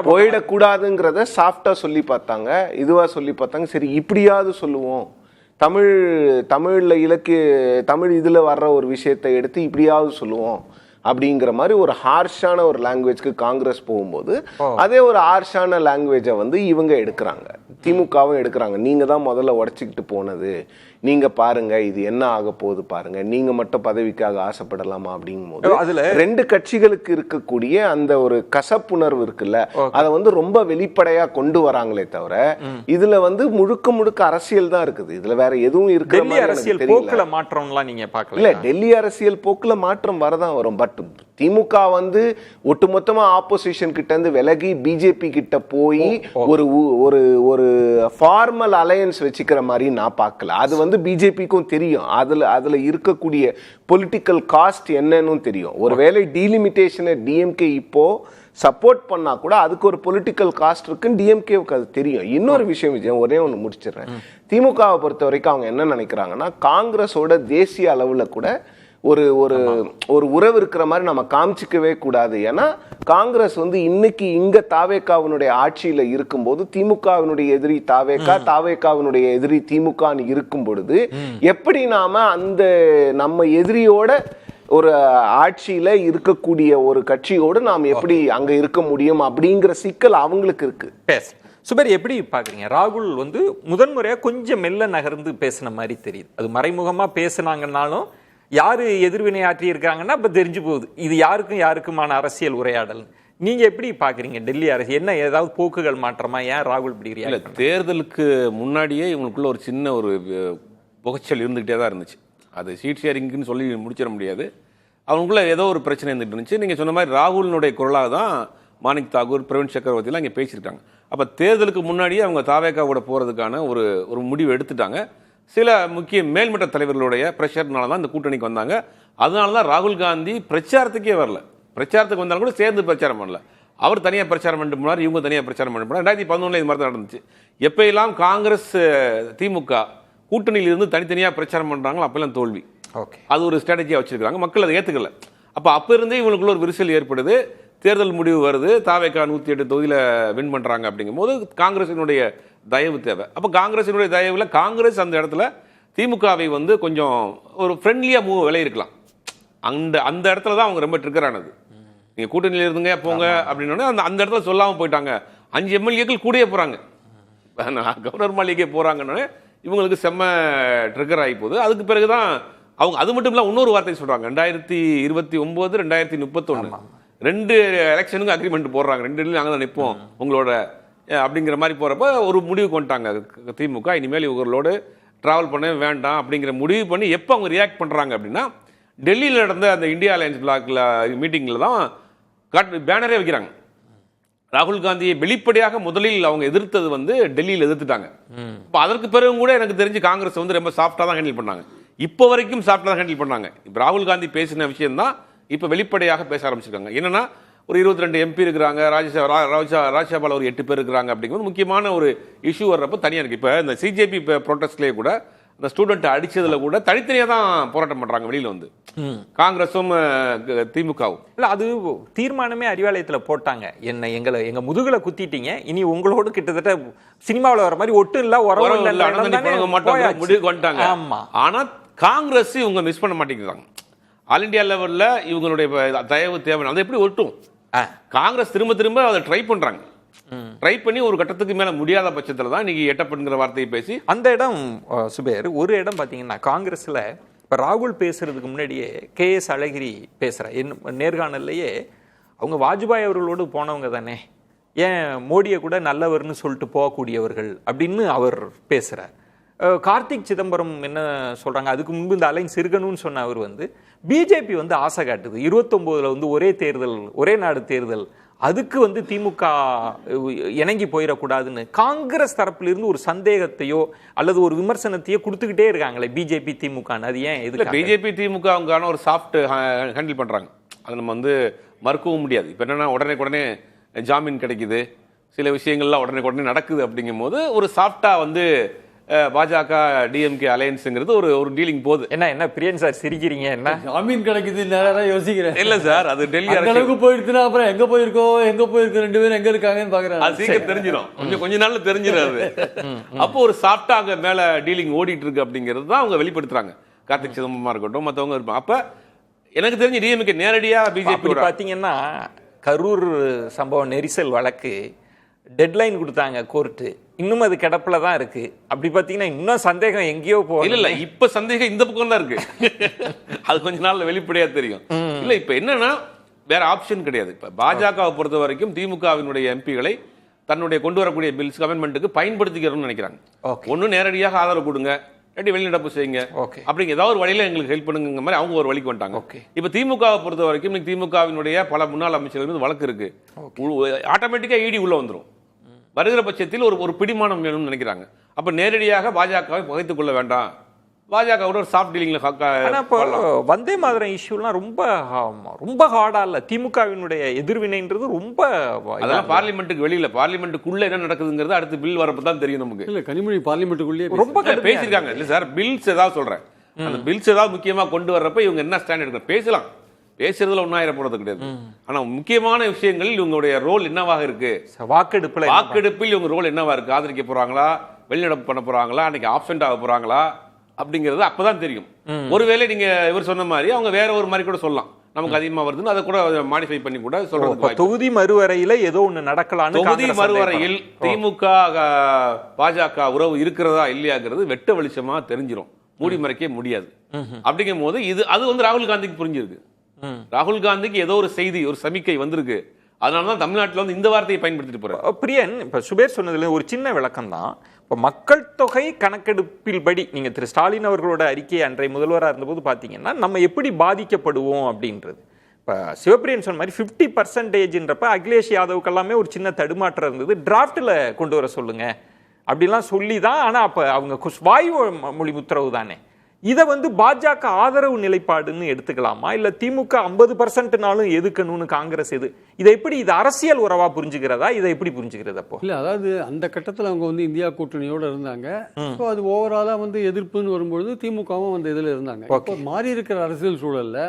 போயிடக்கூடாதுங்கிறத சாஃப்டா சொல்லி பார்த்தாங்க, இதுவா சொல்லி பார்த்தாங்க. சரி இப்படியாவது சொல்லுவோம், தமிழ்ல தமிழ் இதுல வர்ற ஒரு விஷயத்தை எடுத்து இப்படியாவது சொல்லுவோம் அப்படிங்கிற மாதிரி ஒரு ஹார்ஷான ஒரு லாங்குவேஜ்க்கு காங்கிரஸ் போகும்போது அதே ஒரு ஹார்ஷான லாங்குவேஜை வந்து இவங்க எடுக்கிறாங்க, திமுகவும் எடுக்கிறாங்க. நீங்க தான் முதல்ல உடைச்சிக்கிட்டு போனது, நீங்க பாருங்க இது என்ன ஆக போகுது பாருங்க, நீங்க மட்டும் பதவிக்காக ஆசைப்படலாமா அப்படிங்கும் போது அதுல 2 கட்சிகளுக்கு இருக்கக்கூடிய அந்த ஒரு கசப்புணர்வு இருக்குல்ல, அதை வந்து ரொம்ப வெளிப்படையா கொண்டு வராங்களே தவிர இதுல வந்து முழுக்க முழுக்க அரசியல் தான் இருக்குது. இதுல வேற எதுவும் இருக்கிற மாதிரி அரசியல் போக்குல மாற்றம்லாம் நீங்க பார்க்கல. இல்ல, டெல்லி அரசியல் போக்குல மாற்றம் வரதான் வரும். பட் திமுக வந்து ஒட்டுமொத்தமா ஆப்போசிஷன் கிட்ட இருந்து விலகி பிஜேபி கிட்ட போய் ஒரு ஒரு ஃபார்மல் அலையன்ஸ் வச்சுக்கிற மாதிரி நான் பார்க்கல. அது வந்து பிஜேபிக்கும் தெரியும், அதுல இருக்கக்கூடிய பொலிட்டிக்கல் காஸ்ட் என்னன்னு தெரியும். ஒருவேளை டீலிமிட்டேஷனை டிஎம்கே இப்போ சப்போர்ட் பண்ணா கூட அதுக்கு ஒரு பொலிட்டிக்கல் காஸ்ட் இருக்குன்னு டிஎம்கேவுக்கு அது தெரியும். இன்னொரு விஷயம் விஜயம், ஒரே ஒன்று முடிச்சிடுறேன். திமுகவை பொறுத்த வரைக்கும் அவங்க என்ன நினைக்கிறாங்கன்னா, காங்கிரஸோட தேசிய அளவுல கூட ஒரு ஒரு ஒரு உறவு இருக்கிற மாதிரி நம்ம காமிச்சிக்கவே கூடாது. ஏன்னா காங்கிரஸ் வந்து இன்னைக்கு இங்க தாவேகாவினுடைய ஆட்சியில இருக்கும்போது திமுகவினுடைய எதிரி தாவேகா, தாவேகாவினுடைய எதிரி திமுகன்னு இருக்கும் பொழுது எப்படி நாம அந்த நம்ம எதிரியோட ஒரு ஆட்சியில இருக்கக்கூடிய ஒரு கட்சியோடு நாம் எப்படி அங்க இருக்க முடியும் அப்படிங்கிற சிக்கல் அவங்களுக்கு இருக்கு. சுபர், எப்படி பாக்குறீங்க? ராகுல் வந்து முதன்முறையா கொஞ்சம் மெல்ல நகர்ந்து பேசின மாதிரி தெரியுது. அது மறைமுகமா பேசினாங்கன்னாலும் யாரு எதிர்வினை ஆற்றி இருக்காங்கன்னா இப்ப தெரிஞ்சு போகுது இது யாருக்குமான அரசியல் உரையாடல். நீங்க எப்படி பாக்குறீங்க டெல்லி அரசு? என்ன ஏதாவது போக்குகள் மாற்றமா? ஏன் ராகுல் இப்படி இல்ல, தேர்தலுக்கு முன்னாடியே இவங்களுக்குள்ள ஒரு சின்ன ஒரு புகைச்சல் இருந்துகிட்டே தான் இருந்துச்சு. அது சீட் ஷேரிங்னு சொல்லி முடிச்சிட முடியாது. அவங்களுக்குள்ள ஏதோ ஒரு பிரச்சனை இருந்துட்டு இருந்துச்சு. நீங்க சொன்ன மாதிரி ராகுலினுடைய குரலாக தான் மாணிக் தாகூர், பிரவீன் சக்கரவர்த்திலாம் இங்கே பேசியிருக்காங்க. அப்போ தேர்தலுக்கு முன்னாடியே அவங்க தாவேகாவோட போகிறதுக்கான ஒரு முடிவு எடுத்துட்டாங்க. சில முக்கிய மேல்மட்ட தலைவர்களுடைய ப்ரெஷர்னால தான் இந்த கூட்டணிக்கு வந்தாங்க. அதனால தான் ராகுல் காந்தி பிரச்சாரத்துக்கே வரல. பிரச்சாரத்துக்கு வந்தாலும் கூட சேர்ந்து பிரச்சாரம் பண்ணல. அவர் தனியாக பிரச்சாரம் பண்ணிட்டு போனார், இவங்க தனியாக பிரச்சாரம் பண்ணிட்டு போனார். 2011 இது மாதிரி தான் நடந்துச்சு. எப்பெல்லாம் காங்கிரஸ் திமுக கூட்டணியில இருந்து தனித்தனியாக பிரச்சாரம் பண்ணுறாங்களோ அப்பெல்லாம் தோல்வி. அது ஒரு ஸ்ட்ராட்டஜியாக வச்சிருக்காங்க. மக்கள் அதை ஏற்றுக்கல. அப்போ இருந்தே இவங்களுக்குள்ள ஒரு விரிசல் ஏற்படுது. தேர்தல் முடிவு வருது, தாவேகா 108 தொகுதியில் வின் பண்ணுறாங்க. அப்படிங்கும்போது காங்கிரசினுடைய தயவு தேவை. அப்போ காங்கிரசினுடைய தயவில் காங்கிரஸ் அந்த இடத்துல திமுகவை வந்து கொஞ்சம் ஒரு ஃப்ரெண்ட்லியாக விளையிருக்கலாம். அந்த இடத்துல தான் அவங்க ரொம்ப ட்ரிக்கர் ஆனது. நீங்கள் கூட்டணியில் இருந்துங்க போங்க அப்படின்னோடனே அந்த இடத்துல சொல்லாமல் போயிட்டாங்க. 5 எம்எல்ஏக்கள் கூடயே போகிறாங்க, கவர்னர் மாளிகை போகிறாங்கன்னு இவங்களுக்கு செம்ம ட்ரிக்கர் ஆகி போகுது. அதுக்கு பிறகு தான் அவங்க அது மட்டும் இல்லை இன்னொரு வார்த்தை சொல்கிறாங்க. 2029 2031 2 எலெக்ஷனுக்கு அக்ரிமெண்ட் போடுறாங்க. 2 நாங்கள் தான் நிற்போம் உங்களோட அப்படிங்கிற மாதிரி போகிறப்ப ஒரு முடிவு கொண்டாங்க திமுக. இனிமேல் இவங்களோடு ட்ராவல் பண்ண வேண்டாம் அப்படிங்கிற முடிவு பண்ணி எப்போ அவங்க ரியாக்ட் பண்ணுறாங்க அப்படின்னா டெல்லியில் நடந்த அந்த இந்தியா அலையன்ஸ் பிளாக்ல மீட்டிங்கில் தான் பேனரே வைக்கிறாங்க. ராகுல் காந்தியை வெளிப்படையாக முதலில் அவங்க எதிர்த்தது வந்து டெல்லியில் எதிர்த்துட்டாங்க. இப்போ அதற்கு பிறகு கூட எனக்கு தெரிஞ்சு காங்கிரஸ் வந்து ரொம்ப சாஃப்டாக தான் ஹேண்டில் பண்ணாங்க. இப்போ வரைக்கும் சாஃப்டாக தான் ஹேண்டில் பண்ணாங்க. இப்போ ராகுல் காந்தி பேசின விஷயம் தான் இப்போ வெளிப்படையாக பேச ஆரம்பிச்சிருக்காங்க. என்னன்னா ஒரு 22 எம்பி இருக்கிறாங்க, ராஜ்யசபாவில் ஒரு 8 பேர் இருக்கிறாங்க. அப்படிங்கிறது முக்கியமான ஒரு இஷ்யூ வர்றப்போ தனியாக இருக்குது. இப்போ இந்த சிஜேபி ப்ரொட்டஸ்ட்லேயே கூட இந்த ஸ்டூடெண்ட் அடிச்சதுல கூட தனித்தனியாக தான் போராட்டம் பண்ணுறாங்க வெளியில் வந்து, காங்கிரஸும் திமுகவும். இல்லை, அது தீர்மானமே அறிவாலயத்தில் போட்டாங்க. எங்க முதுகுல குத்திட்டீங்க, இனி உங்களோடு கிட்டத்தட்ட சினிமாவில் வர மாதிரி ஒட்டு இல்லை உறவு முடிவு கொண்டாங்க. ஆனால் காங்கிரஸ் இவங்க மிஸ் பண்ண மாட்டேங்கிறாங்க. ஆல் இண்டியா லெவலில் இவங்களுடைய தயவு தேவை அதை எப்படி ஒட்டும்? காங்கிரஸ் திரும்ப திரும்ப அதை ட்ரை பண்றாங்க. ட்ரை பண்ணி ஒரு கட்டத்துக்கு மேல முடியாத பட்சத்தில் தான் இன்னைக்கு எட்டப்படுங்கிற வார்த்தையை பேசி அந்த இடம் சுபேர் ஒரு இடம் பார்த்தீங்கன்னா காங்கிரஸ்ல இப்போ ராகுல் பேசுறதுக்கு முன்னாடியே KS அழகிரி பேசுற நேர்காணல்லையே அவங்க வாஜ்பாய் அவர்களோடு போனவங்க தானே, ஏன் மோடியை கூட நல்லவர்னு சொல்லிட்டு போகக்கூடியவர்கள் அப்படின்னு அவர் பேசுறார். கார்த்திக் சிதம்பரம் என்ன சொல்றாங்க, அதுக்கு முன்பு இந்த அலைன்ஸ் இருக்கணும்னு சொன்ன அவர் வந்து பிஜேபி வந்து ஆசை காட்டுது 29 வந்து ஒரே தேர்தல் ஒரே நாடு தேர்தல், அதுக்கு வந்து திமுக இணங்கி போயிடக்கூடாதுன்னு காங்கிரஸ் தரப்புல இருந்து ஒரு சந்தேகத்தையோ அல்லது ஒரு விமர்சனத்தையோ கொடுத்துக்கிட்டே இருக்காங்களே பிஜேபி திமுக. அது ஏன்? இது பிஜேபி திமுக அவங்கான ஒரு சாஃப்ட் ஹேண்டில் பண்றாங்க. அது நம்ம வந்து மறுக்கவும் முடியாது. இப்போ என்னன்னா உடனே ஜாமீன் கிடைக்குது, சில விஷயங்கள்லாம் உடனே நடக்குது. அப்படிங்கும் போது ஒரு சாஃப்டா வந்து பாஜக டிஎம்கே அலையன்ஸ்ங்கிறது ஒரு டீலிங் போகுது. என்ன பிரியன் சார் சிரிக்கிறீங்க? என்ன ஜாமீன் கிடைக்குது நேரம் யோசிக்கிறேன். இல்ல சார், அது டெல்லி அளவுக்கு போயிடுச்சுன்னா அப்புறம் எங்க போயிருக்கோம் 2 பேரும் எங்க இருக்காங்கன்னு பாக்குறேன். அது சீக்கிரம் தெரிஞ்சிடும், கொஞ்ச நாள்ல தெரிஞ்சிடாது. அப்போ ஒரு சாஃப்டா அங்க மேல டீலிங் ஓடிட்டு இருக்கு அப்படிங்கிறது தான் அவங்க வெளிப்படுத்துறாங்க. கார்த்திக் சிதம்பரமா இருக்கட்டும் மற்றவங்க இருப்பாங்க. அப்ப எனக்கு தெரிஞ்சு டிஎம்கே நேரடியா பிஜேபி பாத்தீங்கன்னா கரூர் சம்பவம் நெரிசல் வழக்கு டெட்லைன் கொடுத்தாங்க கோர்ட்டு, இன்னும் அது கிடப்புல தான் இருக்கு. அப்படி பாத்தீங்கன்னா இன்னும் சந்தேகம் எங்கேயோ போகல. இல்ல இப்ப சந்தேகம் இந்த பக்கம் தான் இருக்கு. அது கொஞ்ச நாள்ல வெளிப்படையா தெரியும். இல்ல இப்ப என்னன்னா வேற ஆப்ஷன் கிடையாது. இப்ப பாஜகவை பொறுத்த வரைக்கும் திமுகவினுடைய எம்பிகளை தன்னுடைய கொண்டு வரக்கூடிய பில்ஸ் கவர்மெண்ட்டுக்கு பயன்படுத்திக்கிறோம்னு நினைக்கிறாங்க. ஒன்னும் நேரடியாக ஆதரவு கொடுங்க, இல்லாட்டி வெளிநடப்பு செய்யுங்க, அப்படிங்க ஏதாவது ஒரு வழியில எங்களுக்கு ஹெல்ப் பண்ணுங்க மாதிரி அவங்க ஒரு வழிக்கு வந்துட்டாங்க. இப்ப திமுகவை பொறுத்த வரைக்கும் திமுகவினுடைய பல முன்னாள் அமைச்சர்கள் வழக்கு இருக்கு, ஆட்டோமேட்டிக்கா இடி உள்ள வந்துடும். வருகிற பட்சத்தில் ஒரு பிடிமானம் வேணும்னு நினைக்கிறாங்க. அப்ப நேரடியாக பாஜகவை பகைத்துக் கொள்ள வேண்டாம், பாஜக ஒரு சாஃப்ட் டீலிங்ல. வந்தே மாதிரம் இஷ்யூலாம் ரொம்ப ஹார்டா இல்ல, திமுகவினுடைய எதிர்வினைன்றது ரொம்ப. அதெல்லாம் பார்லிமெண்ட்டுக்கு வெளியில, பார்லிமெண்ட்டுக்குள்ள என்ன நடக்குதுங்கிறது அடுத்து பில் வரப்ப தான் தெரியும் நமக்கு. இல்ல கனிமொழி பார்லிமெண்ட்டுக்குள்ளே ரொம்ப பேசியிருக்காங்க. இல்ல சார், பில்ஸ் ஏதாவது சொல்றேன், அந்த பில்ஸ் ஏதாவது முக்கியமா கொண்டு வர்றப்ப இவங்க என்ன ஸ்டாண்ட் எடுக்கணும் பேசலாம், பேசுறதுல ஒன்னாயிர போறது கிடையாது. ஆனா முக்கியமான விஷயங்கள் இவங்களுடைய ரோல் என்னவாக இருக்கு, வாக்கெடுப்பில் இவங்க ரோல் என்னவா இருக்கு, ஆதரிக்க போறாங்களா, வெளிநடப்பு பண்ண போறாங்களா, அன்னைக்கு ஆப்சென்ட் ஆக போறாங்களா அப்படிங்கிறது அப்பதான் தெரியும். ஒருவேளை நீங்க இவர் சொன்ன மாதிரி அவங்க வேற ஒரு மாதிரி கூட சொல்லலாம், நமக்கு அதிகமா வருதுன்னு அதை கூட மாடிஃபை பண்ணி கூட சொல்றது. தொகுதி மறுவரையில ஏதோ ஒண்ணு நடக்கலாம். தொகுதி மறுவரையில் திமுக பாஜக உறவு இருக்கிறதா இல்லையாங்கிறது வெட்ட வெளிச்சமா தெரிஞ்சிடும், மூடி மறைக்க முடியாது. அப்படிங்கும் போது அது ராகுல் காந்திக்கு புரிஞ்சிருக்கு. ராகுல் காந்திக்கு ஏதோ ஒரு செய்தி, ஒரு சமிக்கை வந்திருக்கு, அதனாலதான் தமிழ்நாட்டில் இந்த வார்த்தையை பயன்படுத்திட்டு போறாரு. பிரியன், இப்ப சுபேர் சொன்னதுல ஒரு சின்ன விளக்கம் தான். இப்போ மக்கள் தொகை கணக்கெடுப்பில் படி நீங்க திரு ஸ்டாலின் அவர்களோட அறிக்கையை அன்றைய முதல்வராக இருந்தபோது பார்த்தீங்கன்னா நம்ம எப்படி பாதிக்கப்படுவோம் அப்படின்றது. இப்போ சிவபிரியன் சொன்ன மாதிரி 50%ன்றப்ப அகிலேஷ் யாதவுக்கு எல்லாமே ஒரு சின்ன தடுமாற்றம் இருந்தது. டிராஃப்டில் கொண்டு வர சொல்லுங்க அப்படிலாம் சொல்லி தான். ஆனால் அப்போ அவங்க வாயு மொழி உத்தரவு தானே. இதை பாஜக ஆதரவு நிலைப்பாடுன்னு எடுத்துக்கலாமா, இல்ல திமுக 50%னாலும் எதுக்கணும்னு காங்கிரஸ் இதை எப்படி இது அரசியல் உறவா புரிஞ்சுக்கிறதா, இதை எப்படி புரிஞ்சுக்கிறது? அப்போ இல்ல, அதாவது அந்த கட்டத்தில் அவங்க இந்தியா கூட்டணியோட இருந்தாங்க. ஸோ அது ஓவராலா எதிர்ப்புன்னு வரும்பொழுது திமுகவும் அந்த இதில் இருந்தாங்க. இப்போ மாறி இருக்கிற அரசியல் சூழல்ல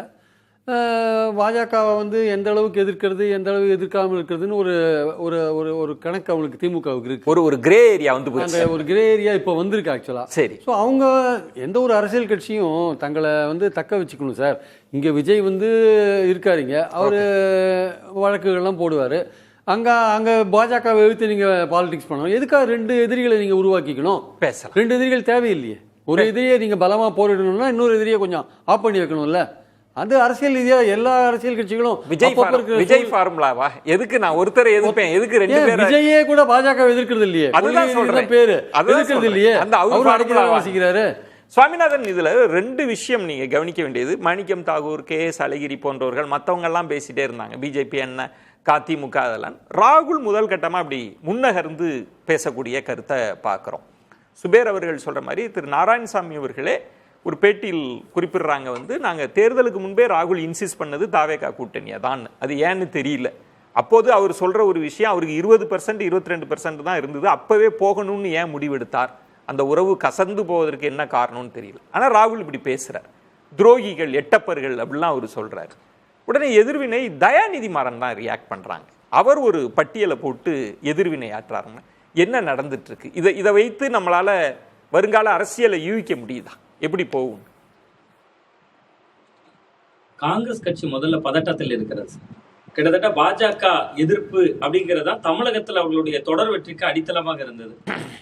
பாஜகவை எந்த அளவுக்கு எதிர்க்கிறது, எந்த அளவுக்கு எதிர்க்காமல் இருக்கிறதுன்னு ஒரு ஒரு ஒரு ஒரு கணக்கு அவங்களுக்கு திமுகவுக்கு இருக்கு. ஒரு கிரே ஏரியா அந்த ஒரு கிரே ஏரியா இப்போ வந்திருக்கு ஆக்சுவலா. சரி, ஸோ அவங்க எந்த ஒரு அரசியல் கட்சியும் தங்களை தக்க வச்சுக்கணும் சார். இங்க விஜய் இருக்காருங்க, அவரு வழக்குகள்லாம் போடுவாரு. அங்க பாஜகவை எழுத்து நீங்க பாலிடிக்ஸ் பண்ணணும். எதுக்காக ரெண்டு எதிரிகளை நீங்க உருவாக்கிக்கணும்? பேசலாம். ரெண்டு எதிரிகள் தேவையில்லையே. ஒரு எதிரியை நீங்க பலமா போரிடணும்னா இன்னொரு எதிரியை கொஞ்சம் ஆஃப் பண்ணி வைக்கணும்ல. அது அரசியல் ரீதியா எல்லா அரசியல் கட்சிகளும் விஜய் ஃபார்முலாவா? எதுக்கு நான் ஒருத்தரை எதிர்ப்பேன், எதுக்கு ரெண்டு பேர்? விஜயே கூட பாஜக எதிர்க்கிறது இல்லையே, அதுதான் சொல்றேன். பேரு எதிர்க்கிறது இல்லையே, அந்த அவர் வாசிக்கிறாரு. சுவாமிநாதன், இதுல ரெண்டு விஷயம் நீங்க கவனிக்க வேண்டியது. மாணிக்கம் தாகூர், KS அழகிரி போன்றவர்கள் மற்றவங்க எல்லாம் பேசிட்டே இருந்தாங்க, பிஜேபி என்ன அதிமுக அதெல்லாம். ராகுல் முதல் கட்டமா அப்படி முன்னகர்ந்து பேசக்கூடிய கருத்தை பார்க்கிறோம். சுபேர் அவர்கள் சொல்ற மாதிரி திரு நாராயணசாமி அவர்களே ஒரு பேட்டியில் குறிப்பிடுறாங்க, நாங்க தேர்தலுக்கு முன்பே ராகுல் இன்சிஸ்ட் பண்ணது தாவேகா கூட்டணியா தான், அது ஏன்னு தெரியல. அப்போது அவர் சொல்ற ஒரு விஷயம், அவருக்கு 20% 22% தான் இருந்தது, அப்பவே போகணும்னு ஏன் முடிவெடுத்தார், அந்த உறவு கசந்து போவதற்கு என்ன காரணம்னு தெரியல. ஆனா ராகுல் இப்படி பேசுறார், துரோகிகள் எட்டப்பர்கள் அப்படிலாம் அவர் சொல்றாரு. உடனே எதிர்வினை தயாநிதி மாறன் தான் ரியாக்ட் பண்றாங்க. அவர் ஒரு பட்டியலை போட்டு எதிர்வினை ஆற்றாருங்க. என்ன நடந்துட்டு இருக்கு, இதை வைத்து நம்மளால வருங்கால அரசியலை யூகிக்க முடியுதா, எப்படி போகும்? காங்கிரஸ் கட்சி முதல்ல பதட்டத்தில் இருக்கிறது. கிட்டத்தட்ட பாஜக எதிர்ப்பு அப்படிங்கிறதா தமிழகத்தில் அவர்களுடைய தொடர் வெற்றிக்கு அடித்தளமாக இருந்தது.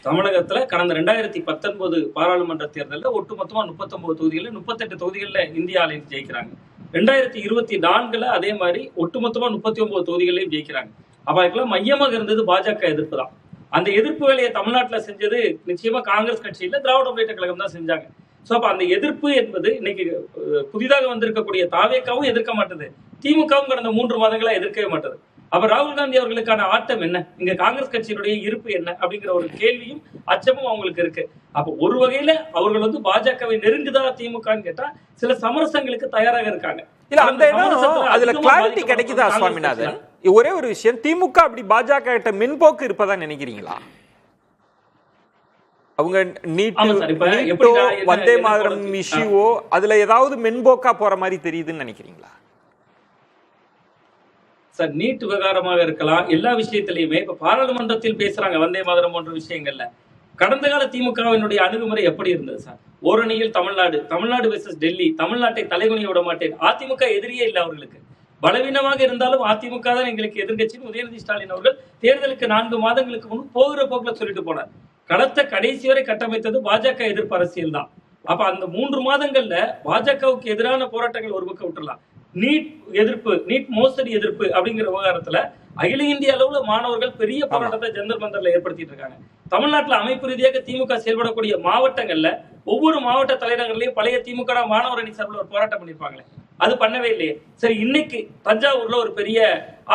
தமிழகத்துல கடந்த 2019 பாராளுமன்ற தேர்தலில் ஒட்டுமொத்தமா 39 தொகுதிகளில் 38 தொகுதிகளில் இந்திய அலைன்ஸ் ஜெயிக்கிறாங்க. 2024 அதே மாதிரி ஒட்டுமொத்தமா 39 தொகுதிகளையும் ஜெயிக்கிறாங்க. அப்ப மையமாக இருந்தது பாஜக எதிர்ப்பு தான். அந்த எதிர்ப்பு வேலையை தமிழ்நாட்டில் செஞ்சது நிச்சயமா காங்கிரஸ் கட்சியில திராவிட முன்னேற்ற கழகம் தான் செஞ்சாங்க. சோ அப்ப அந்த எதிர்ப்பு என்பது இன்னைக்கு புதிதாக வந்திருக்கக்கூடிய தாவேக்காவும் எதிர்க்க மாட்டது, திமுகவும் கடந்த 3 மாதங்களா எதிர்க்கவே மாட்டது. அப்ப ராகுல் காந்தி அவர்களுக்கான ஆட்டம் என்ன, இங்க காங்கிரஸ் கட்சியினுடைய இருப்பு என்ன அப்படிங்கிற ஒரு கேள்வியும் அச்சமும் அவங்களுக்கு இருக்கு. அப்ப ஒரு வகையில அவர்கள் பாஜகவை நெருங்குதா திமுகன்னு கேட்டா சில சமரசங்களுக்கு தயாராக இருக்காங்க. இல்ல, அந்த இடம் அதுல கிளாரிட்டி கிடைக்குதா சுவாமிநாதன்? ஒரே ஒரு விஷயம், திமுக அப்படி பாஜக கிட்ட மென்போக்கு இருப்பதா நினைக்கிறீங்களா? அவங்க நீட்டோ வந்தே மாதரம் இஷ்யூவோ அதுல ஏதாவது மென்போக்கா போற மாதிரி தெரியுதுன்னு நினைக்கிறீங்களா? சார், நீட் விவகாரமாக இருக்கலாம், எல்லா விஷயத்திலையுமே இப்ப பாராளுமன்றத்தில் பேசுறாங்க வந்தே மாதரம் போன்ற விஷயங்கள்ல. கடந்த கால திமுகவினுடைய அணுகுமுறை எப்படி இருந்தது சார்? ஓரணியில் தமிழ்நாடு வெர்சஸ் டெல்லி, தமிழ்நாட்டை தலைகுனிய விட மாட்டேன். அதிமுக எதிரியே இல்லை அவர்களுக்கு. பலவீனமாக இருந்தாலும் அதிமுக தான் எங்களுக்கு எதிர்கட்சின்னு உதயநிதி ஸ்டாலின் அவர்கள் தேர்தலுக்கு 4 மாதங்களுக்கு முன்பு போகிற போக்குல சொல்லிட்டு போனார். களத்தை கடைசி வரை கட்டமைத்தது பாஜக எதிர்ப்பு அரசியல் தான். அப்ப அந்த 3 மாதங்கள்ல பாஜகவுக்கு எதிரான போராட்டங்கள் ஒரு பக்கம் விட்டுறலாம். நீட் எதிர்ப்பு, நீட் மோசடி எதிர்ப்பு அப்படிங்கிற விவகாரத்துல அகில இந்திய அளவுல மாணவர்கள் பெரிய போராட்டத்தை ஜந்தர் மந்தர்ல ஏற்படுத்திட்டு இருக்காங்க. தமிழ்நாட்டுல அமைப்பு ரீதியாக திமுக செயல்படக்கூடிய மாவட்டங்கள்ல ஒவ்வொரு மாவட்ட தலைநகர்லயும் பழைய திமுக மாணவர் அணி சார்பில் ஒரு போராட்டம் பண்ணிருப்பாங்களே, அது பண்ணவே இல்லையே. சரி, இன்னைக்கு தஞ்சாவூர்ல ஒரு பெரிய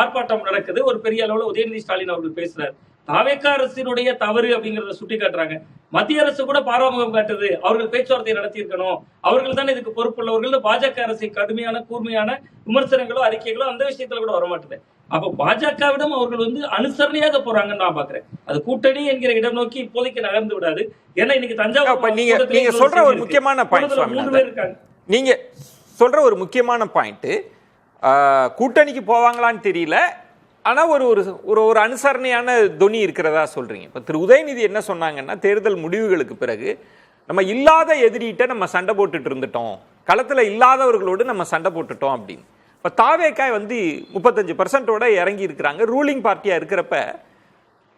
ஆர்ப்பாட்டம் நடக்குது, ஒரு பெரிய அளவுல உதயநிதி ஸ்டாலின் அவர்கள் பேசுறாரு. தாவேக்கா அரசினுடைய தவறு அப்படிங்கறத சுட்டி காட்டுறாங்க. மத்திய அரசு கூட பாராமுகம் காட்டுது, அவர்கள் பேச்சுவார்த்தை நடத்தி இருக்கணும், அவர்கள் தான் இதுக்கு பொறுப்புள்ளவர்கள். பாஜக அரசை கடுமையான கூர்மையான விமர்சனங்களோ அறிக்கைகளோ அந்த விஷயத்துல கூட வரமாட்டுது. அப்ப பாஜகவிடம் அவர்கள் அனுசரணையாக போறாங்கன்னு நான் பாக்குறேன். அது கூட்டணி என்கிற இடம் நோக்கி இப்போதைக்கு நகர்ந்து விடாது. ஏன்னா இன்னைக்கு தஞ்சாவூர் நீங்க சொல்ற ஒரு முக்கியமான பாயிண்ட், நீங்க சொல்ற ஒரு முக்கியமான பாயிண்ட், கூட்டணிக்கு போவாங்களான்னு தெரியல, ஆனா ஒரு ஒரு அனுசரணையான தொனி இருக்கிறதா சொல்றீங்க. இப்ப திரு உதயநிதி என்ன சொன்னாங்கன்னா, தேர்தல் முடிவுகளுக்கு பிறகு நம்ம இல்லாத எதிரிட்ட நம்ம சண்டை போட்டுட்டு இருந்துட்டோம், களத்துல இல்லாதவர்களோடு நம்ம சண்டை போட்டுட்டோம் அப்படின்னு. இப்ப தாவேக்கா 35% இறங்கி இருக்கிறாங்க, ரூலிங் பார்ட்டியா இருக்கிறப்ப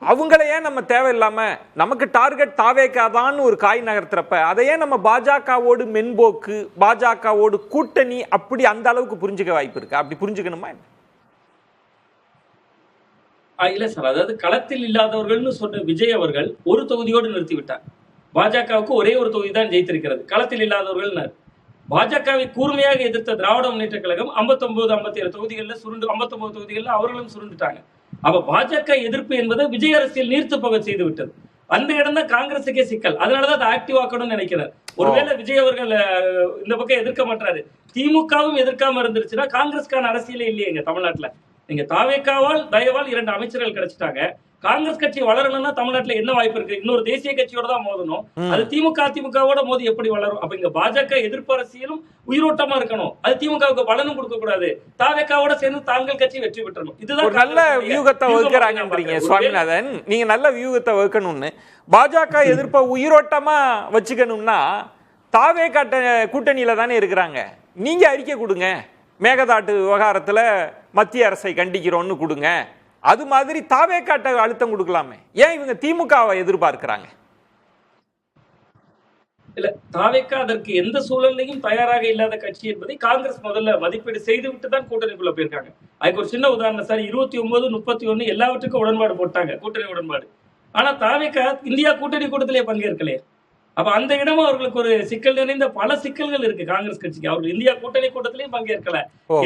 அவங்களையே நம்ம தேவையில்லாம நமக்கு டார்கெட் தாவேக்கா தான் ஒரு காய் நகர்த்துறப்ப அதையே நம்ம பாஜகவோடு மென்போக்கு, பாஜகவோடு கூட்டணி அப்படி அந்த அளவுக்கு புரிஞ்சுக்க வாய்ப்பு இருக்கு. அப்படி புரிஞ்சுக்கணுமா? இல்ல சார், அதாவது களத்தில் இல்லாதவர்கள்னு சொன்ன விஜய் அவர்கள் ஒரு தொகுதியோடு நிறுத்திவிட்டார். பாஜகவுக்கு ஒரே ஒரு தொகுதி தான் ஜெயித்திருக்கிறது. களத்தில் இல்லாதவர்கள் பாஜகவை கூர்மையாக எதிர்த்த திராவிட முன்னேற்ற கழகம் 59-57 தொகுதிகளில் 59 தொகுதிகளில் அவர்களும் சுருண்டுட்டாங்க. அப்ப பாஜக எதிர்ப்பு என்பதை விஜய் அரசியல் நீர்த்து போக செய்து விட்டது. அந்த இடம் தான் காங்கிரஸுக்கே சிக்கல். அதனாலதான் அதை ஆக்டிவ் ஆக்கணும்னு நினைக்கிறார். ஒருவேளை விஜய் அவர்கள் இந்த பக்கம் எதிர்க்க மாட்டாரு, திமுகவும் எதிர்க்காம இருந்துருச்சுன்னா காங்கிரஸ்கான அரசியலே இல்லையேங்க தமிழ்நாட்டுல. நீங்க தாவேக்காவால் தயவால் 2 அமைச்சர்கள் கிடைச்சிட்டாங்க. காங்கிரஸ் கட்சி வளரணும்னா தமிழ்நாட்டுல என்ன வாய்ப்பு இருக்கு? இன்னொரு தேசிய கட்சியோட தான் மோதணும். அது திமுகவோட மோதி எப்படி வளரும்? அப்ப இங்க பாஜக எதிர்ப்பு அரசியலும் உயிரோட்டமா இருக்கணும். அது திமுகவுக்கு பலனும் கொடுக்க கூடாது. தாவேக்காவோட சேர்ந்து தாங்கள் கட்சி வெற்றி பெற்றணும். இதுதான் ஒரு நல்ல வியூகத்தை வகுக்கிறாங்கன்றீங்க சுவாமிநாதன். நீங்க நல்ல வியூகத்தை வகுக்கணும்னு, பாஜக எதிர்ப்பை உயிரோட்டமா வச்சுக்கணும்னா தாவேக்கா கூட்டணியில தானே இருக்கிறாங்க. நீங்க அறிக்கை கொடுங்க, மேகதாட்டு விவகாரத்துல மத்திய அரசை கண்டிக்கிறோம்னு கொடுங்க. அது மாதிரி தாவேக்காட்ட அழுத்தம் கொடுக்கலாமே. ஏன் இவங்க திமுகவை எதிர்பார்க்கிறாங்க? இல்ல, தாவேக்கா அதற்கு எந்த சூழலையும் தயாராக இல்லாத கட்சி என்பதை காங்கிரஸ் முதல்ல மதிப்பீடு செய்து விட்டு தான் கூட்டணிக்குள்ள போயிருக்காங்க. அதுக்கு ஒரு சின்ன உதாரணம் சார், 29, 31 எல்லாவற்றுக்கும் உடன்பாடு போட்டாங்க, கூட்டணி உடன்பாடு. ஆனா தாவேக்கா இந்தியா கூட்டணி கூட்டத்திலே பங்கேற்கலையே. அப்ப அந்த இடமும் அவர்களுக்கு ஒரு சிக்கல் நிறைந்த பல சிக்கல்கள் இருக்கு காங்கிரஸ் கட்சிக்கு. அவர்கள் இந்தியா கூட்டணி கூட்டத்திலையும் பங்கேற்கல.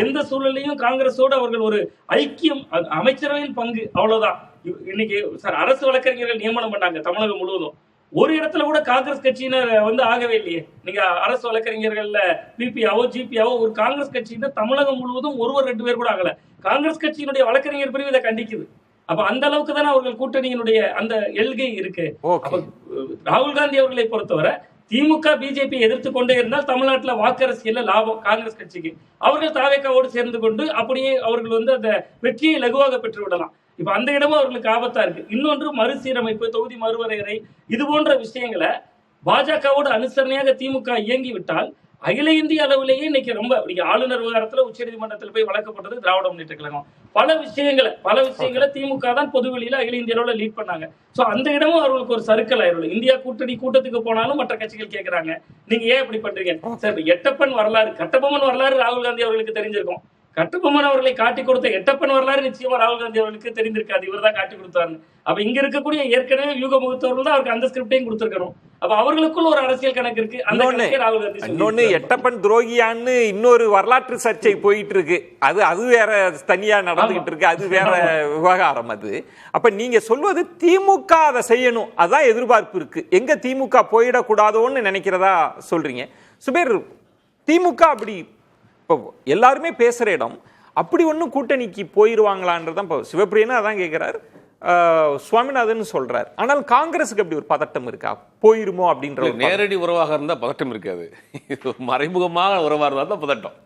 எந்த சூழலையும் காங்கிரஸோடு அவர்கள் ஒரு ஐக்கியம், அமைச்சரவையில் பங்கு, அவ்வளவுதான். இன்னைக்கு சார் அரசு வழக்கறிஞர்கள் நியமனம் பண்ணாங்க தமிழகம் முழுவதும். ஒரு இடத்துல கூட காங்கிரஸ் கட்சியினர் ஆகவே இல்லையே. நீங்க அரசு வழக்கறிஞர்கள்ல பிபியாவோ ஜிபியாவோ ஒரு காங்கிரஸ் கட்சியினர் தமிழகம் முழுவதும் 1-2 பேர் கூட ஆகல. காங்கிரஸ் கட்சியினுடைய வழக்கறிஞர் பிரிவு இதை கண்டிக்குது. அப்ப அந்த அளவுக்கு தானே அவர்கள் கூட்டணியினுடைய அந்த எல்கை இருக்கு. ராகுல் காந்தி அவர்களை பொறுத்தவரை திமுக பிஜேபி எதிர்த்து கொண்டே இருந்தால் தமிழ்நாட்டுல வாக்கரசியல்ல லாபம் காங்கிரஸ் கட்சிக்கு. அவர்கள் தாவேக்காவோடு சேர்ந்து கொண்டு அப்படியே அவர்கள் அந்த வெற்றியை லகுவாக பெற்று விடலாம். இப்ப அந்த இடமும் அவர்களுக்கு ஆபத்தா இருக்கு. இன்னொன்று மறுசீரமைப்பு, தொகுதி மறுவரையறை, இது போன்ற விஷயங்களை பாஜகவோடு அனுசரணையாக திமுக இயங்கி விட்டால் அகில இந்திய அளவிலேயே இன்னைக்கு ரொம்ப ஆளுநர் விவகாரத்துல உச்சநீதிமன்றத்தில் போய் வழக்கப்பட்டது திராவிட முன்னேற்ற கழகம். பல விஷயங்களை திமுக தான் பொதுவெளியில அகில இந்திய அளவுல லீட் பண்ணாங்க. சோ அந்த இடமும் அவர்களுக்கு ஒரு சறுக்கல் ஆயிரும். இந்தியா கூட்டணி கூட்டத்துக்கு போனாலும் மற்ற கட்சிகள் கேட்கறாங்க, நீங்க ஏன் இப்படி பண்றீங்க சார்? எட்டப்பன் வரலாறு, கட்டபொம்மன் வரலாறு ராகுல் காந்தி அவர்களுக்கு தெரிஞ்சிருக்கும். கட்டபொம்மன் அவர்களை காட்டி கொடுத்த எட்டப்பன் வரலாறு நிச்சயமா ராகுல் காந்தி அவர்களுக்கு தெரிந்திருக்காது, இவர் தான் காட்டி கொடுத்தாருன்னு. அப்ப இங்க இருக்கக்கூடிய ஏற்கனவே யூக முகத்தவர்கள் தான் அவருக்கு அந்த ஸ்கிரிப்டையும் கொடுத்திருக்கணும். அப்ப அவர்களுக்குள்ள ஒரு அரசியல் கணக்கு இருக்கு. ராகுல் காந்தி இன்னொன்னு எட்டப்பன் துரோகியான்னு இன்னொரு வரலாற்று சர்ச்சை போயிட்டு இருக்கு. அது வேற தனியா நடந்துகிட்டு இருக்கு, அது வேற விவகாரம் அது. அப்ப நீங்க சொல்வது திமுக அதை செய்யணும், அதான் எதிர்பார்ப்பு இருக்கு. எங்க திமுக போயிடக்கூடாதோன்னு நினைக்கிறதா சொல்றீங்க சுபேர்? திமுக அப்படி இப்போ எல்லாருமே பேசுற இடம், அப்படி ஒன்றும் கூட்டணிக்கு போயிருவாங்களான்றதான் இப்போ சிவப்பிரியனா அதான் கேட்கிறார், சுவாமிநாதன் சொல்றார். ஆனால் காங்கிரஸுக்கு அப்படி ஒரு பதட்டம் இருக்கா, போயிருமோ அப்படின்ற? நேரடி உறவாக இருந்தால் பதட்டம் இருக்காது, மறைமுகமாக உறவாக இருந்தால் தான் பதட்டம்.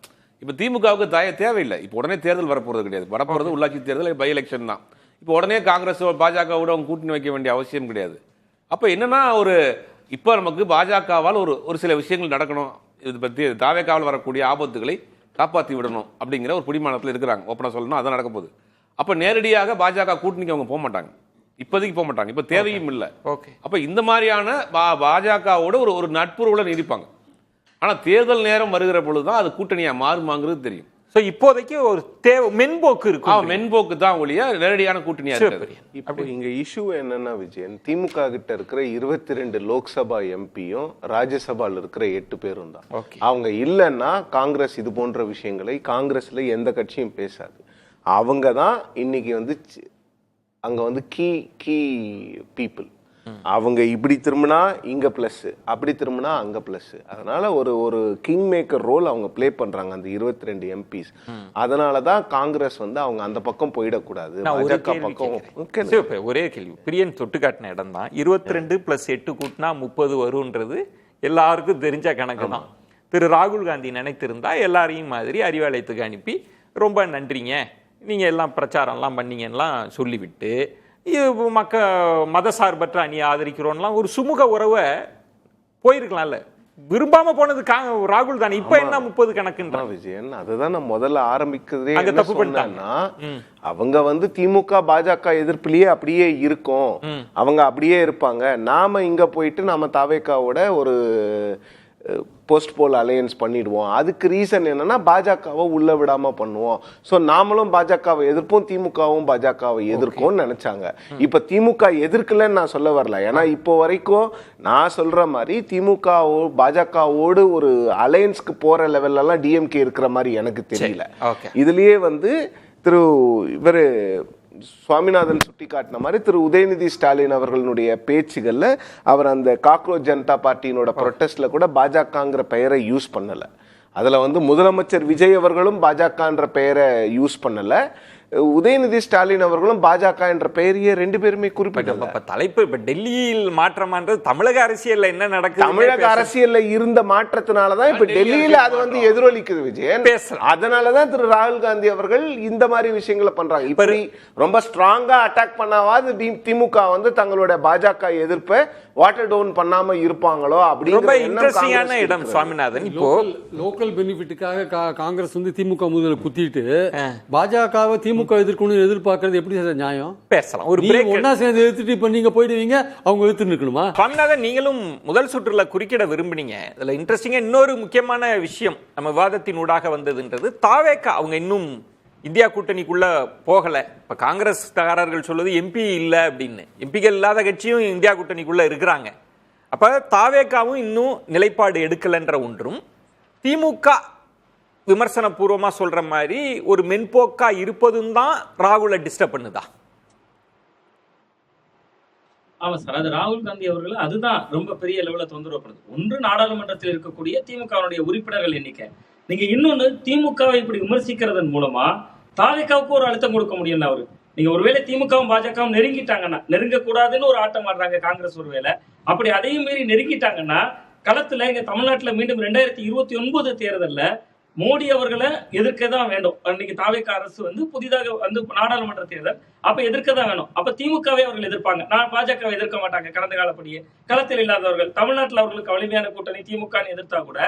இப்போ திமுகவுக்கு தேவையில்லை. இப்போ உடனே தேர்தல் வரப்போறது கிடையாது. வரப்போறது உள்ளாட்சி தேர்தல், பை எலெக்ஷன் தான். இப்போ உடனே காங்கிரஸ் பாஜகவோட அவங்க கூட்டணி வைக்க வேண்டிய அவசியம் கிடையாது. அப்போ என்னன்னா இப்போ நமக்கு பாஜகவால் ஒரு சில விஷயங்கள் நடக்கணும், இது பற்றி தாவேக்காவில் வரக்கூடிய ஆபத்துகளை காப்பாற்றி விடணும் அப்படிங்கிற ஒரு பிடிமானத்தில் இருக்கிறாங்க. ஓப்பனாக சொல்லணும், அதான் நடக்க போகுது. அப்போ நேரடியாக பாஜக கூட்டணிக்கு அவங்க போக மாட்டாங்க, இப்போதைக்கு போக மாட்டாங்க, இப்போ தேவையும் இல்லை. அப்போ இந்த மாதிரியான பாஜகவோட ஒரு நட்புறவுல நீடிப்பாங்க. ஆனால் தேர்தல் நேரம் வருகிற பொழுது தான் அது கூட்டணியாக மாறுமாங்கிறது தெரியும். ஸோ இப்போதைக்கு ஒரு மென்போக்கு இருக்கும், மென்போக்கு தான் ஒழிய நேரடியான கூட்டணியா இருக்கு. இப்போ இங்க இஷ்யூ என்னன்னா விஜயன், திமுக கிட்ட இருக்கிற 22 லோக்சபா எம்பியும் ராஜ்யசபால இருக்கிற 8 பேரும் தான். அவங்க இல்லைன்னா காங்கிரஸ் இது போன்ற விஷயங்களை காங்கிரஸ்ல எந்த கட்சியும் பேசாது. அவங்க தான் இன்னைக்கு அங்க வந்து கீ பீப்புள். அவங்க இப்படி திரும்பினா இங்க பிளஸ், அப்படி திரும்பினா அங்க பிளஸ். அதனால ஒரு கிங் மேக்கர் ரோல் அவங்க பிளே பண்றாங்க அந்த 22 MPs. அதனாலதான் காங்கிரஸ் வந்து அவங்க அந்த பக்கம் போயிடக்கூடாது, பாஜக பக்கம். ஒரே கேள்வி, பிரியன் தொட்டு காட்டின இடம் தான். 22 + 8 கூட்டினா 30 வரும்ன்றது எல்லாருக்கும் தெரிஞ்ச கணக்கு தான். திரு ராகுல் காந்தி நினைத்திருந்தா எல்லாரையும் மாதிரி அறிவாலயத்துக்கு அனுப்பி ரொம்ப நன்றிங்க, நீங்க எல்லாம் பிரச்சாரம்லாம் பண்ணீங்கலாம் சொல்லிவிட்டு மதசார்பற்ற அணியை ஆதரிக்கிறோம்லாம் ஒரு சுமூக உறவை போயிருக்கலாம்ல. விரும்பாம போனது ராகுல் தானே. இப்ப என்ன 30 கணக்குன்ற விஜயன்? அதுதான் நான் முதல்ல ஆரம்பிக்கிறதே தப்பு பண்ணாங்கன்னா, அவங்க வந்து திமுக பாஜக எதிர்ப்புலயே அப்படியே இருக்கும், அவங்க அப்படியே இருப்பாங்க. நாம இங்க போயிட்டு நாம தாவேக்காவோட ஒரு போஸ்ட் போல் அலையன்ஸ் பண்ணிடுவோம். அதுக்கு ரீசன் என்னன்னா பாஜகவை உள்ள விடாம பண்ணுவோம். ஸோ நாமளும் பாஜகவை எதிர்ப்போம், திமுகவும் பாஜகவை எதிர்க்கும்னு நினைச்சாங்க. இப்ப திமுக எதிர்க்கலன்னு நான் சொல்ல வரல. ஏன்னா இப்போ வரைக்கும் நான் சொல்ற மாதிரி திமுக பாஜகவோடு ஒரு அலையன்ஸ்க்கு போற லெவல்ல எல்லாம் டிஎம்கே இருக்கிற மாதிரி எனக்கு தெரியல. இதுலயே வந்து இவரு சுவாமிநாதன் சுட்டி காட்டின மாதிரி திரு உதயநிதி ஸ்டாலின் அவர்களுடைய பேச்சுகள்ல அவர் அந்த காக்ரோச் ஜனதா பார்ட்டியினோட ப்ரொட்டஸ்ட்ல கூட பாஜகங்கிற பெயரை யூஸ் பண்ணல. அதுல வந்து முதலமைச்சர் விஜய் அவர்களும் பாஜகன்ற பெயரை யூஸ் பண்ணல, உதயநிதி ஸ்டாலின் அவர்களும் பாஜக என்ற பெயரையே 2 பேருமே குறிப்பிட்ட தலைப்பு. இப்ப டெல்லியில் மாற்றமான்றது தமிழக அரசியல்ல என்ன நடக்குது, தமிழக அரசியல்ல இருந்த மாற்றத்தினாலதான் இப்ப டெல்லியில அது வந்து எதிரொலிக்குது விஜயன். அதனாலதான் திரு ராகுல் காந்தி அவர்கள் இந்த மாதிரி விஷயங்களை பண்றாங்க. இப்படி ரொம்ப ஸ்ட்ராங்கா அட்டாக் பண்ணாவது திமுக வந்து தங்களுடைய பாஜக எதிர்ப்பை வாட்டர் டவுன் பண்ணாம இருப்பாங்களோ அப்படிங்கிற இன்ட்ரெஸ்டிங்கான இடம் சுவாமிநாதன். இப்போ லோக்கல் பெனிஃபிட்டுக்காக காங்கிரஸ் வந்து திமுக முதல்ல குத்திட்டு பாஜகவை திமுக எதிர்க்கணும்னு எதிர்பார்க்கறது எப்படி சார் நியாயம்? பேசலாம். ஒரு ஒன்னா சேர்ந்து எதிர்த்துட்டு இப்ப நீங்க போயிடுவீங்க, அவங்க எதிர்த்து நிற்கணுமா? சுவாமிநாதன், நீங்களும் முதல் சுற்றுல குறுக்கிட விரும்பினீங்க. இதுல இன்ட்ரெஸ்டிங்கா இன்னொரு முக்கியமான விஷயம் நம்ம விவாதத்தின் ஊடாக வந்ததுன்றது தாவேக்கா அவங்க இன்னும் இந்தியா கூட்டணிக்குள்ள போகல. இப்ப காங்கிரஸ்காரர்கள் சொல்லுது எம்பி இல்ல அப்படின்னு. எம்பிகள் இல்லாத கட்சியும் இந்தியா கூட்டணிக்குள்ள இருக்கிறாங்க. அப்ப தாவேக்காவும் இன்னும் நிலைப்பாடு எடுக்கலன்ற ஒன்றும், திமுக விமர்சன பூர்வமா சொல்ற மாதிரி ஒரு மென்போக்கா இருப்பதும் தான் ராகுலை டிஸ்டர்ப் பண்ணுதா? ஆமா சார், அது ராகுல் காந்தி அவர்கள் அதுதான் ரொம்ப பெரிய லெவல்ல தொந்தரவு பண்ணுது. ஒன்று நாடாளுமன்றத்தில் இருக்கக்கூடிய திமுகவுடைய உறுப்பினர்கள் எண்ணிக்கை. நீங்க இன்னொன்னு திமுகவை இப்படி விமர்சிக்கிறதன் மூலமா தாவேக்காவுக்கு ஒரு அழுத்தம் கொடுக்க முடியும். அவரு நீங்க ஒருவேளை திமுகவும் பாஜகவும் நெருங்கிட்டாங்கன்னா, நெருங்க கூடாதுன்னு ஒரு ஆட்டம் ஆடுறாங்க காங்கிரஸ். ஒருவேளை அப்படி அதையும் மீறி நெருங்கிட்டாங்கன்னா களத்துல இங்க தமிழ்நாட்டுல மீண்டும் 2029 தேர்தல்ல மோடி அவர்களை எதிர்க்க தான் வேண்டும். அன்னைக்கு தாவேக்கா அரசு வந்து புதிதாக வந்து நாடாளுமன்ற தேர்தல் அப்ப எதிர்க்க தான் வேணும். அப்ப திமுகவை அவர்கள் எதிர்ப்பாங்க, நான் பாஜகவை எதிர்க்க மாட்டாங்க. கடந்த காலப்படியே களத்தில் இல்லாதவர்கள் தமிழ்நாட்டில் அவர்களுக்கு வலிமையான கூட்டணி திமுக எதிர்த்தா கூட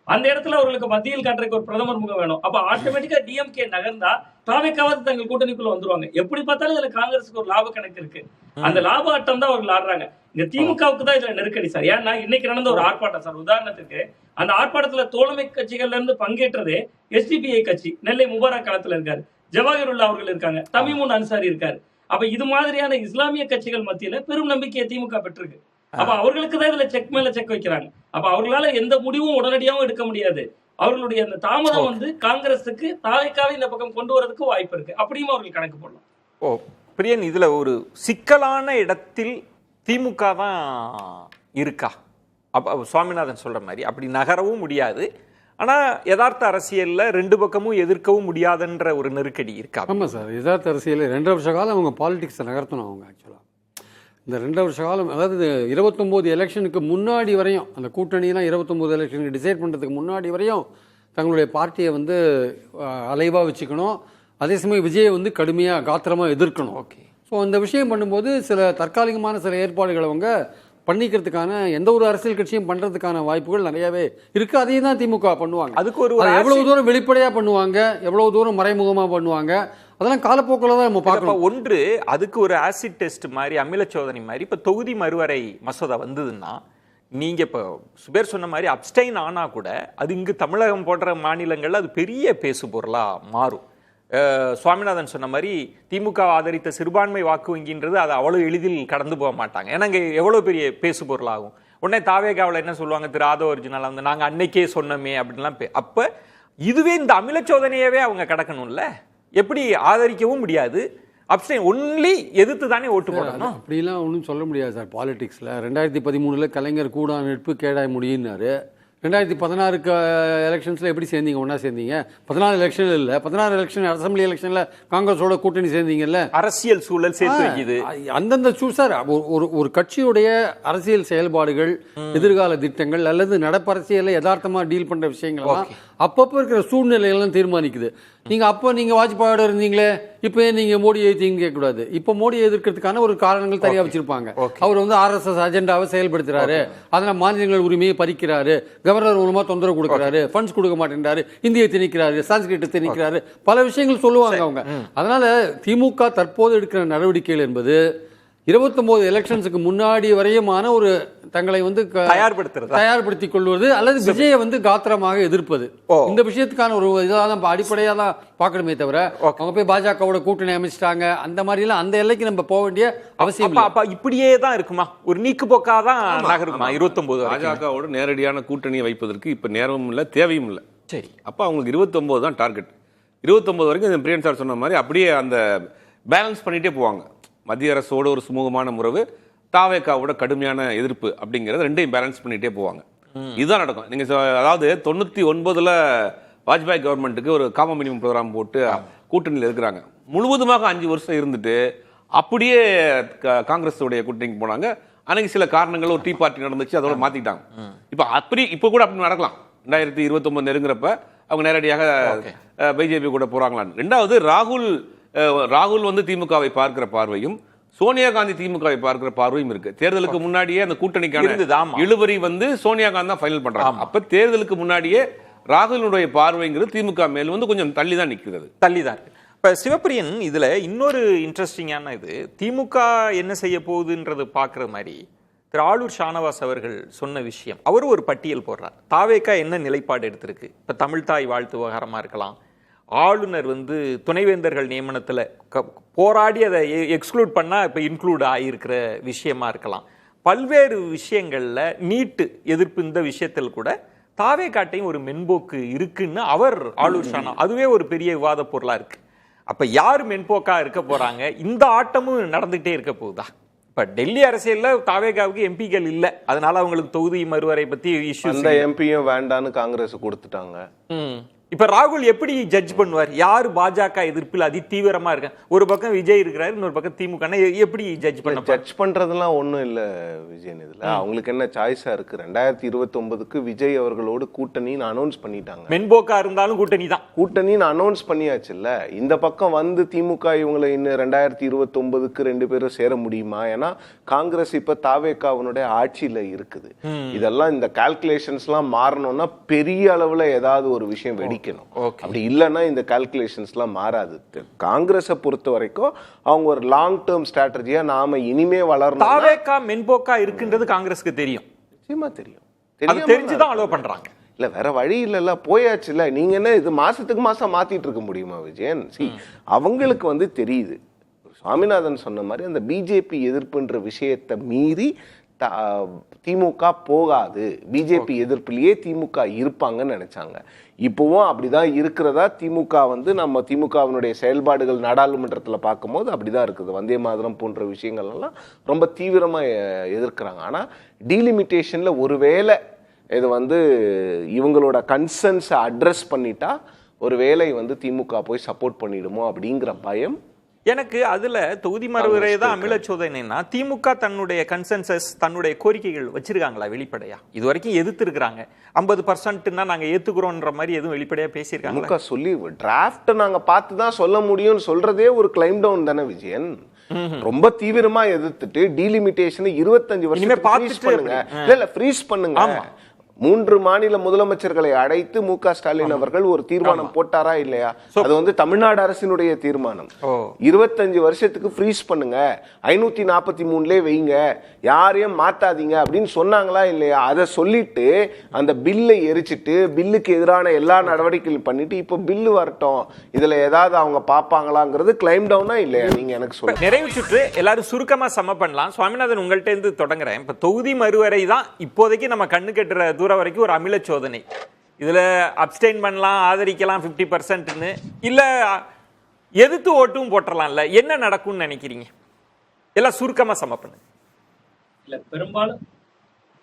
அந்த இடத்துல அவர்களுக்கு மத்தியில் காட்டுறதுக்கு ஒரு பிரதமர் முகம் வேணும். அப்ப ஆட்டோமேட்டிக்கா டிஎம்கே நகர்ந்தா தாவேக்காவது தங்கள் கூட்டணிக்குள்ள வந்துருவாங்க. எப்படி பார்த்தாலும் இதுல காங்கிரஸுக்கு ஒரு லாப கணக்கு இருக்கு. அந்த லாப ஆட்டம் தான் அவர்கள் ஆடுறாங்க. இந்த திமுகவுக்கு தான் இதுல நெருக்கடி சார். ஏன்னா இன்னைக்கு நடந்த ஒரு ஆர்ப்பாட்டம் சார், உதாரணத்துக்கு அந்த ஆர்ப்பாட்டத்துல தோழமை கட்சிகள்ல இருந்து பங்கேற்றதே எஸ்டிபிஐ கட்சி, நெல்லை முபாரக் களத்துல இருக்காரு, ஜவாஹிருல்லா அவர்கள் இருக்காங்க, தமிமுன் அன்சாரி இருக்காரு. அப்ப இது மாதிரியான இஸ்லாமிய கட்சிகள் மத்தியில பெரும் நம்பிக்கையை திமுக பெற்றிருக்கு. அப்ப அவர்களுக்கு தான் இதுல செக் மேல செக் வைக்கிறாங்க. அப்ப அவர்களால எந்த முடிவும் உடனடியாகவும் எடுக்க முடியாது. அவர்களுடைய அந்த தாமதம் வந்து காங்கிரஸுக்கு தாவேக்காவை இந்த பக்கம் கொண்டு வரதுக்கு வாய்ப்பு இருக்கு. அப்படியும் அவர்கள் கணக்கு போடலாம். பிரியன், இதுல ஒரு சிக்கலான இடத்தில் திமுக தான் இருக்கா? அப்ப சுவாமிநாதன் சொல்ற மாதிரி அப்படி நகரவும் முடியாது, ஆனா யதார்த்த அரசியல்ல 2 பக்கமும் எதிர்க்கவும் முடியாதுன்ற ஒரு நெருக்கடி இருக்கா? ஆமா சார், யதார்த்த அரசியல் 2 வருஷ காலம் அவங்க பாலிடிக்ஸை நகர்த்தணும். அவங்க ஆக்சுவலா இந்த 2 வருஷ காலம், அதாவது 29 எலெக்ஷனுக்கு முன்னாடி வரையும், அந்த கூட்டணியெல்லாம் 29 எலெக்ஷனுக்கு டிசைட் பண்ணுறதுக்கு முன்னாடி வரையும் தங்களுடைய பார்ட்டியை வந்து அலைவாக வச்சுக்கணும். அதே சமயம் விஜயை வந்து கடுமையாக காத்திரமாக எதிர்க்கணும். ஓகே. ஸோ அந்த விஷயம் பண்ணும்போது சில தற்காலிகமான சில ஏற்பாடுகளை அவங்க பண்ணிக்கிறதுக்கான எந்த ஒரு அரசியல் கட்சியும் பண்ணுறதுக்கான வாய்ப்புகள் நிறையவே இருக்குது. அதையும் தான் திமுக பண்ணுவாங்க. அதுக்கு ஒரு எவ்வளவு தூரம் வெளிப்படையாக பண்ணுவாங்க, எவ்வளவு தூரம் மறைமுகமாக பண்ணுவாங்க, அதெல்லாம் காலப்போக்கில் தான் நம்ம பார்க்கணும். ஒன்று, அதுக்கு ஒரு ஆசிட் டெஸ்ட் மாதிரி, அமில சோதனை மாதிரி இப்போ தொகுதி மறுவரை மசோதா வந்ததுன்னா, நீங்கள் இப்போ சுபேர் சொன்ன மாதிரி அப்ஸ்டைன் ஆனால் கூட அது இங்கு தமிழகம் போன்ற மாநிலங்களில் அது பெரிய பேசு பொருளாக மாறும். சுவாமிநாதன் சொன்ன மாதிரி திமுக ஆதரித்த சிறுபான்மை வாக்கு வங்கின்றது அது அவ்வளோ எளிதில் கடந்து போக மாட்டாங்க. ஏன்னா இங்கே எவ்வளோ பெரிய பேசு பொருளாகும். உடனே தாவேகாவில் என்ன சொல்லுவாங்க, திரு ஆதவ ஒரிஜினல் வந்து நாங்கள் அன்னைக்கே சொன்னோமே அப்படின்லாம். அப்போ இதுவே இந்த அமில சோதனையவே அவங்க கடக்கணும்ல, எப்படி ஆதரிக்கவும் முடியாது, அப்ஸ்டெயின் ஒன்லி எதிர்த்து தானே ஓட்டு போடணும். அப்படிலாம் ஒன்றும் சொல்ல முடியாது சார். பாலிடிக்ஸில் 2013 கலைஞர் கூடா நட்பு கேடாய் முடியினாரு. 2016 எலெக்ஷன்ஸில் எப்படி சேர்ந்தீங்க? ஒன்றா சேர்ந்தீங்க. 14 எலெக்ஷன் இல்லை, 16 எலெக்ஷன் அசம்பிளி எலெக்ஷனில் காங்கிரஸோட கூட்டணி சேர்ந்தீங்கல்ல. அரசியல் சூழல் சேர்த்து வைக்குது. அந்தந்த சார் ஒரு கட்சியுடைய அரசியல் செயல்பாடுகள், எதிர்கால திட்டங்கள் அல்லது நடப்பரசியலை யதார்த்தமாக டீல் பண்ணுற விஷயங்கள்லாம் அப்பப்போ இருக்கிற சூழ்நிலைகள்லாம் தீர்மானிக்குது. நீங்கள் வாஜ்பாயோட இருந்தீங்களே, இப்போ நீங்கள் மோடி எதிர்த்தீங்கன்னு கேட்கக்கூடாது. இப்போ மோடி எதிர்க்கிறதுக்கான ஒரு காரணங்கள் தனியாக வச்சிருப்பாங்க. அவர் வந்து RSS அஜெண்டாவை செயல்படுத்துறாரு, அதனால் மாநிலங்கள் உரிமையை பறிக்கிறாரு, கவர்னர் மூலமா தொந்தரவு கொடுக்கிறாரு, ஃபண்ட்ஸ் கொடுக்க மாட்டேன்றாரு, இந்தியை திணிக்கிறாரு, சான்ஸ்கிரிட்டை திணிக்கிறாரு, பல விஷயங்கள் சொல்லுவாங்க அவங்க. அதனால திமுக தற்போது எடுக்கிற நடவடிக்கைகள் என்பது 29 எலெக்ஷன்ஸுக்கு முன்னாடி வரையுமான ஒரு தங்களை வந்து தயார்படுத்திக் கொள்வது அல்லது விஜயை வந்து காத்திரமாக எதிர்ப்பது. இந்த விஷயத்துக்கான ஒரு இதான் அடிப்படையா தான் பார்க்கணுமே தவிர அவங்க போய் பாஜகவோட கூட்டணி அமைச்சிட்டாங்க அந்த மாதிரி எல்லாம் அந்த எல்லைக்கு நம்ம போக வேண்டிய அவசியம் இல்லை. இப்படியே தான் இருக்குமா? ஒரு நீக்கு போக்காதான் நகருமா? 29 பாஜகவோட நேரடியான கூட்டணியை வைப்பதற்கு இப்ப நேரமும் இல்லை, தேவையும் இல்லை. சரி, அப்ப அவங்களுக்கு 29 தான் டார்கெட். 29 வரைக்கும் பிரியன் சார் சொன்ன மாதிரி அப்படியே அந்த பேலன்ஸ் பண்ணிட்டே போவாங்க. மத்திய அரசோட ஒரு சுமூகமான முறவு, தாவேக்காவோட கடுமையான எதிர்ப்பு அப்படிங்கறது ரெண்டையும் பேலன்ஸ் பண்ணிட்டே போவாங்க. இதுதான் நடக்கும். நீங்க அதாவது 99 வாஜ்பாய் கவர்மெண்ட்டுக்கு ஒரு காமன் மினிமம் ப்ரோக்ராம் போட்டு கூட்டணியில் இருக்கிறாங்க. முழுவதுமாக 5 வருஷம் இருந்துட்டு அப்படியே காங்கிரஸ் உடைய கூட்டணிக்கு போனாங்க. அன்னைக்கு சில காரணங்கள் ஒரு டீ பார்ட்டி நடந்துச்சு, அதோட மாத்திட்டாங்க. இப்ப கூட அப்படி நடக்கலாம். 2029 நெருங்குறப்ப அவங்க நேரடியாக பிஜேபி கூட போறாங்களான்னு. ரெண்டாவது ராகுல் வந்து திமுகவை பார்க்கிற பார்வையும் சோனியா காந்தி திமுகவை பார்க்கிற பார்வையும் இருக்கு. தேர்தலுக்கு முன்னாடியே அந்த கூட்டணிக்கான இழுபறி வந்து சோனியா காந்தி தான் ஃபைனல் பண்றாங்க. அப்ப தேர்தலுக்கு முன்னாடியே ராகுலுடைய பார்வைங்கிறது திமுக மேல் வந்து கொஞ்சம் தள்ளி தான் நிற்கிறது. தள்ளிதான். இப்ப சிவப்பிரியன் இதுல இன்னொரு இன்ட்ரெஸ்டிங்கான இது, திமுக என்ன செய்ய போகுதுன்றது பாக்குற மாதிரி திரு ஆளூர் ஷானவாஸ் அவர்கள் சொன்ன விஷயம், அவர் ஒரு பட்டியல் போடுறார். தாவேக்கா என்ன நிலைப்பாடு எடுத்திருக்கு. இப்ப தமிழ்தாய் வாழ்த்து விவகாரமா இருக்கலாம், ஆளுநர் வந்து துணைவேந்தர்கள் நியமனத்தில் போராடி அதை எக்ஸ்க்ளூட் பண்ணால் இப்போ இன்க்ளூட் ஆகியிருக்கிற விஷயமா இருக்கலாம். பல்வேறு விஷயங்களில் நீட்டு எதிர்ப்பு இந்த விஷயத்தில் கூட தாவேக்காட்டையும் ஒரு மென்போக்கு இருக்குன்னு அவர் ஆளூர் ஷானா, அதுவே ஒரு பெரிய விவாத பொருளாக இருக்கு. அப்போ யார் மென்போக்கா இருக்க போறாங்க? இந்த ஆட்டமும் நடந்துகிட்டே இருக்க போகுதா? இப்போ டெல்லி அரசியலில் தாவேக்காவுக்கு எம்பிக்கள் இல்லை, அதனால அவங்களுக்கு தொகுதி மறுவரை பற்றி இஷ்யூ, அந்த எம்பியும் வேண்டான்னு காங்கிரஸ் கொடுத்துட்டாங்க. இப்ப ராகுல் எப்படி ஜட்ஜ் பண்ணுவார்? யாரு பாஜக எதிர்ப்பில் அதி தீவிரமா இருக்க? ஒரு பக்கம் விஜய் இருக்கிறாரு, இன்னொரு பக்கம் திமுக. எப்படி ஜட்ஜ் பண்றதுலாம் ஒண்ணும் இல்ல விஜயன். இதுல அவங்களுக்கு என்ன சாய்ஸா இருக்கு? 2029க்கு விஜய் அவர்களோடு கூட்டணின்னு அனௌன்ஸ் பண்ணிட்டாங்க. மென்போக்கா இருந்தாலும் கூட்டணி தான், கூட்டணின்னு அனௌன்ஸ் பண்ணியாச்சு இல்ல. இந்த பக்கம் வந்து திமுக இவங்களை இன்னும் 2029க்கு 2 பேரும் சேர முடியுமா? ஏன்னா காங்கிரஸ் இப்ப தாவேக்காவினுடைய ஆட்சியில இருக்குது. இதெல்லாம் இந்த கால்குலேஷன்ஸ் எல்லாம் மாறணும்னா பெரிய அளவுல ஏதாவது ஒரு விஷயம் வெடி. அப்படி இல்லைன்னா இந்த கால்குலேஷன்ஸ்லாம் மாறாது. காங்கிரஸை பொறுத்த வரைக்கும் அவங்க ஒரு லாங் டேர்ம் ஸ்ட்ராட்டஜியா நாம இனிமே வளரணும். தாவேக்கா மென்போக்கா இருக்குன்றது காங்கிரஸுக்கு தெரியும், நிச்சயமா தெரியும். தெரிஞ்சுதான் அலோவ் பண்றாங்க. இல்ல வேற வழி இல்ல, போயாச்சு இல்ல. நீங்க என்ன இது மாசத்துக்கு மாசம் மாத்திட்டு இருக்க முடியுமா விஜயன்? அவங்களுக்கு வந்து தெரியுது. சுவாமிநாதன் சொன்ன மாதிரி அந்த பிஜேபி எதிர்ப்புன்ற விஷயத்தை மீறி திமுக போகாது, பிஜேபி எதிர்ப்பிலேயே திமுக இருப்பாங்கன்னு நினைச்சாங்க. இப்போவும் அப்படிதான் இருக்கிறதா திமுக வந்து நம்ம திமுகவினுடைய செயல்பாடுகள் நாடாளுமன்றத்தில் பார்க்கும்போது அப்படிதான் இருக்குது. வந்தே மாதரம் போன்ற விஷயங்கள் எல்லாம் ரொம்ப தீவிரமா எதிர்க்கிறாங்க. ஆனா டீலிமிட்டேஷன்ல ஒருவேளை இது வந்து இவங்களோட கன்சர்ன்ஸை அட்ரஸ் பண்ணிட்டா ஒருவேளை வந்து திமுக போய் சப்போர்ட் பண்ணிடுமோ அப்படிங்கிற பயம் எனக்கு. அதுல தொகுதி மறுவரை தான் அமில சோதனைன்னா திமுக தன்னுடைய கன்சென்சஸ், தன்னுடைய கோரிக்கைகள் வச்சிருக்காங்களா வெளிப்படையா? இது வரைக்கும் எதிர்த்து இருக்கிறாங்க. 50% நாங்க ஏத்துக்கிறோம்ன்ற மாதிரி எதுவும் வெளிப்படையா பேசியிருக்காங்க? சொல்லி டிராஃப்ட் நாங்க பார்த்து தான் சொல்ல முடியும்னு சொல்றதே ஒரு கிளைம் டவுன் தானே விஜயன். ரொம்ப தீவிரமா எதிர்த்துட்டு டீலிமிட்டேஷன் 25 வருஷம் ஃப்ரீஸ் பண்ணுங்க. 3 மாநில முதலமைச்சர்களை அழைத்து மு.க. ஸ்டாலின் அவர்கள் ஒரு தீர்மானம் போட்டாரா இல்லையா? அது வந்து தமிழ்நாடு அரசினுடைய தீர்மானம். 25 வருஷத்துக்கு ஃப்ரீஸ் பண்ணுங்க, 543 வைங்க, யாரையும் மாத்தாதீங்க அப்படின்னு சொன்னாங்களா இல்லையா? அதை சொல்லிட்டு அந்த பில்லை எரிச்சிட்டு பில்லுக்கு எதிரான எல்லா நடவடிக்கைகளும் பண்ணிட்டு இப்ப பில்லு வரட்டும், இதுல ஏதாவது அவங்க பாப்பாங்களாங்கிறது கிளைம் டவுனா இல்லையா? நீங்க எனக்கு சொல்லுங்க. நிறைவு சுற்று எல்லாரும் சுருக்கமா சம பண்ணலாம். சுவாமிநாதன் உங்கள்கிட்ட இருந்து தொடங்குறேன். இப்ப தொகுதி மறுவரை தான் இப்போதைக்கு நம்ம கண்ணு கட்டுற வரைக்கும் ஒரு அமில சோதனை. இதுல அப்ஸ்டெயின் பண்ணலாம், ஆதரிக்கலாம் 50%, இல்ல எதிர்த்து ஓட்டும் போட்டுறலாம்ல, என்ன நடக்கும்னு நினைக்கிறீங்க? எல்லாம் சுருக்கமா சமப்பண்ணு. இல்ல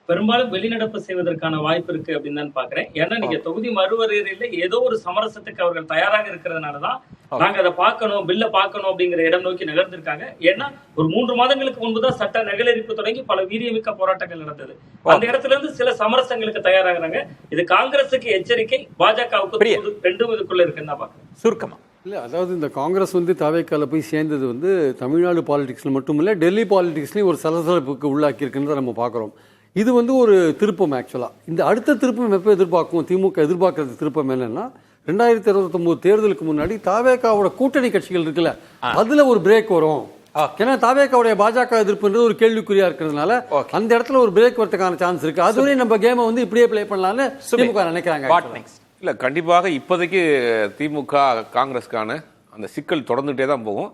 பெரும்பாலும் வெளிநடப்பு செய்வதற்கான வாய்ப்பு இருக்கு அப்படின்னு தான் பாக்குறேன். ஏன்னா நீங்க தொகுதி மறுவரையறையில ஏதோ ஒரு சமரசத்துக்கு அவர்கள் தயாராக இருக்கிறதுனாலதான் நாங்க அதை பார்க்கணும், பில்ல பார்க்கணும் அப்படிங்கிற இடம் நோக்கி நகர்ந்திருக்காங்க. ஏன்னா ஒரு 3 மாதங்களுக்கு முன்புதான் சட்ட நகலெரிப்பு தொடங்கி பல வீரியமிக்க போராட்டங்கள் நடந்தது. அந்த இடத்துல இருந்து சில சமரசங்களுக்கு தயாராகிறாங்க. இது காங்கிரசுக்கு எச்சரிக்கை, பாஜகவுக்கு ரெண்டும் இதுக்குள்ள இருக்குன்னு தான் பாக்குறேன். சுருக்கமா இல்லை, அதாவது இந்த காங்கிரஸ் வந்து தாவேக்கால போய் சேர்ந்தது வந்து தமிழ்நாடு பாலிடிக்ஸில் மட்டும் இல்லை, டெல்லி பாலிடிக்ஸ்லையும் ஒரு சலசலப்புக்கு உள்ளாக்கியிருக்குன்னு நம்ம பார்க்குறோம். இது வந்து ஒரு திருப்பம். ஆக்சுவலாக இந்த அடுத்த திருப்பம் எப்போ எதிர்பார்க்கும்? திமுக எதிர்பார்க்கறது திருப்பம் என்னன்னா, 2029 தேர்தலுக்கு முன்னாடி தாவேக்காவோட கூட்டணி கட்சிகள் இருக்குல்ல, அதுல ஒரு பிரேக் வரும். ஏன்னா தாவேக்காவுடைய பாஜக எதிர்ப்புன்றது ஒரு கேள்விக்குறியா இருக்கிறதுனால அந்த இடத்துல ஒரு பிரேக் வரதுக்கான சான்ஸ் இருக்கு. அதுவரை நம்ம கேமை வந்து இப்படியே பிளே பண்ணலாம்னு திமுக நினைக்கிறாங்க. இல்ல, கண்டிப்பாக இப்போதைக்கு திமுக காங்கிரஸ்க்கான அந்த சிக்கல் தொடர்ந்துட்டே தான் போகும்.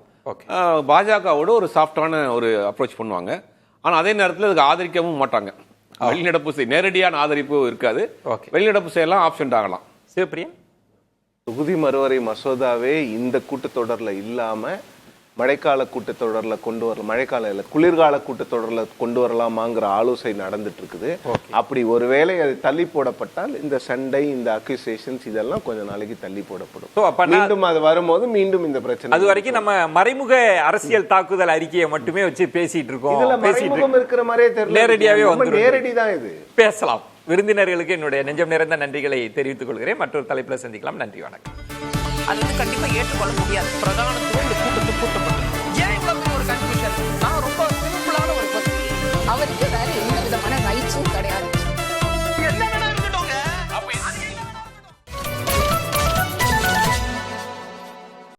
பாஜகவோட ஒரு சாஃப்டான ஒரு அப்ரோச் பண்ணுவாங்க. ஆனா அதே நேரத்தில் அதுக்கு ஆதரிக்கவும் மாட்டாங்க. வெளிநடப்பு நேரடியான ஆதரிப்பு இருக்காது. வெளிநடப்பு செய்யலாம், ஆப்ஷன் ஆகலாம். சிவபிரியன், தொகுதி மறுவரை மசோதாவே இந்த கூட்டத்தொடரில் இல்லாம மழைக்கால கூட்டத்தொடரில் கொண்டு வரலாம், மழைக்கால இல்லை குளிர்கால கூட்டத்தொடரில் கொண்டு வரலாமாங்கிற ஆலோசனை நடந்துட்டு இருக்குது. அப்படி ஒருவேளை அது தள்ளி போடப்பட்டால் இந்த சண்டை, இந்த அக்யூசேஷன்ஸ் இதெல்லாம் கொஞ்ச நாளைக்கு தள்ளி போடப்படும். மீண்டும் அது வரும்போது மீண்டும் இந்த பிரச்சனை. அது வரைக்கும் நம்ம மறைமுக அரசியல் தாக்குதல் அறிக்கையை மட்டுமே வச்சு பேசிட்டு இருக்கோம். இதுல மறைமுகம் இருக்கிற மாதிரியே தெரியல, நேரடியாவே வந்து நேரடி தான் இது. பேசலாம். விருந்தினர்களுக்கு என்னுடைய நெஞ்சம் நிறைந்த நன்றிகளை தெரிவித்துக் கொள்கிறேன். மற்றொரு தலைப்புல சந்திக்கலாம். நன்றி, வணக்கம். அது வந்து கண்டிப்பா ஏற்றுக்கொள்ள முடியாது. பிரதானத்துவம் இந்த கூட்டத்துக்கு கூட்டப்பட்டது. ஏன் இவ்வளவு ஒரு கன்ஃபியூஷன்? நான் ரொம்ப சிம்பிளான ஒரு அவருக்கு வேற எந்த விதமான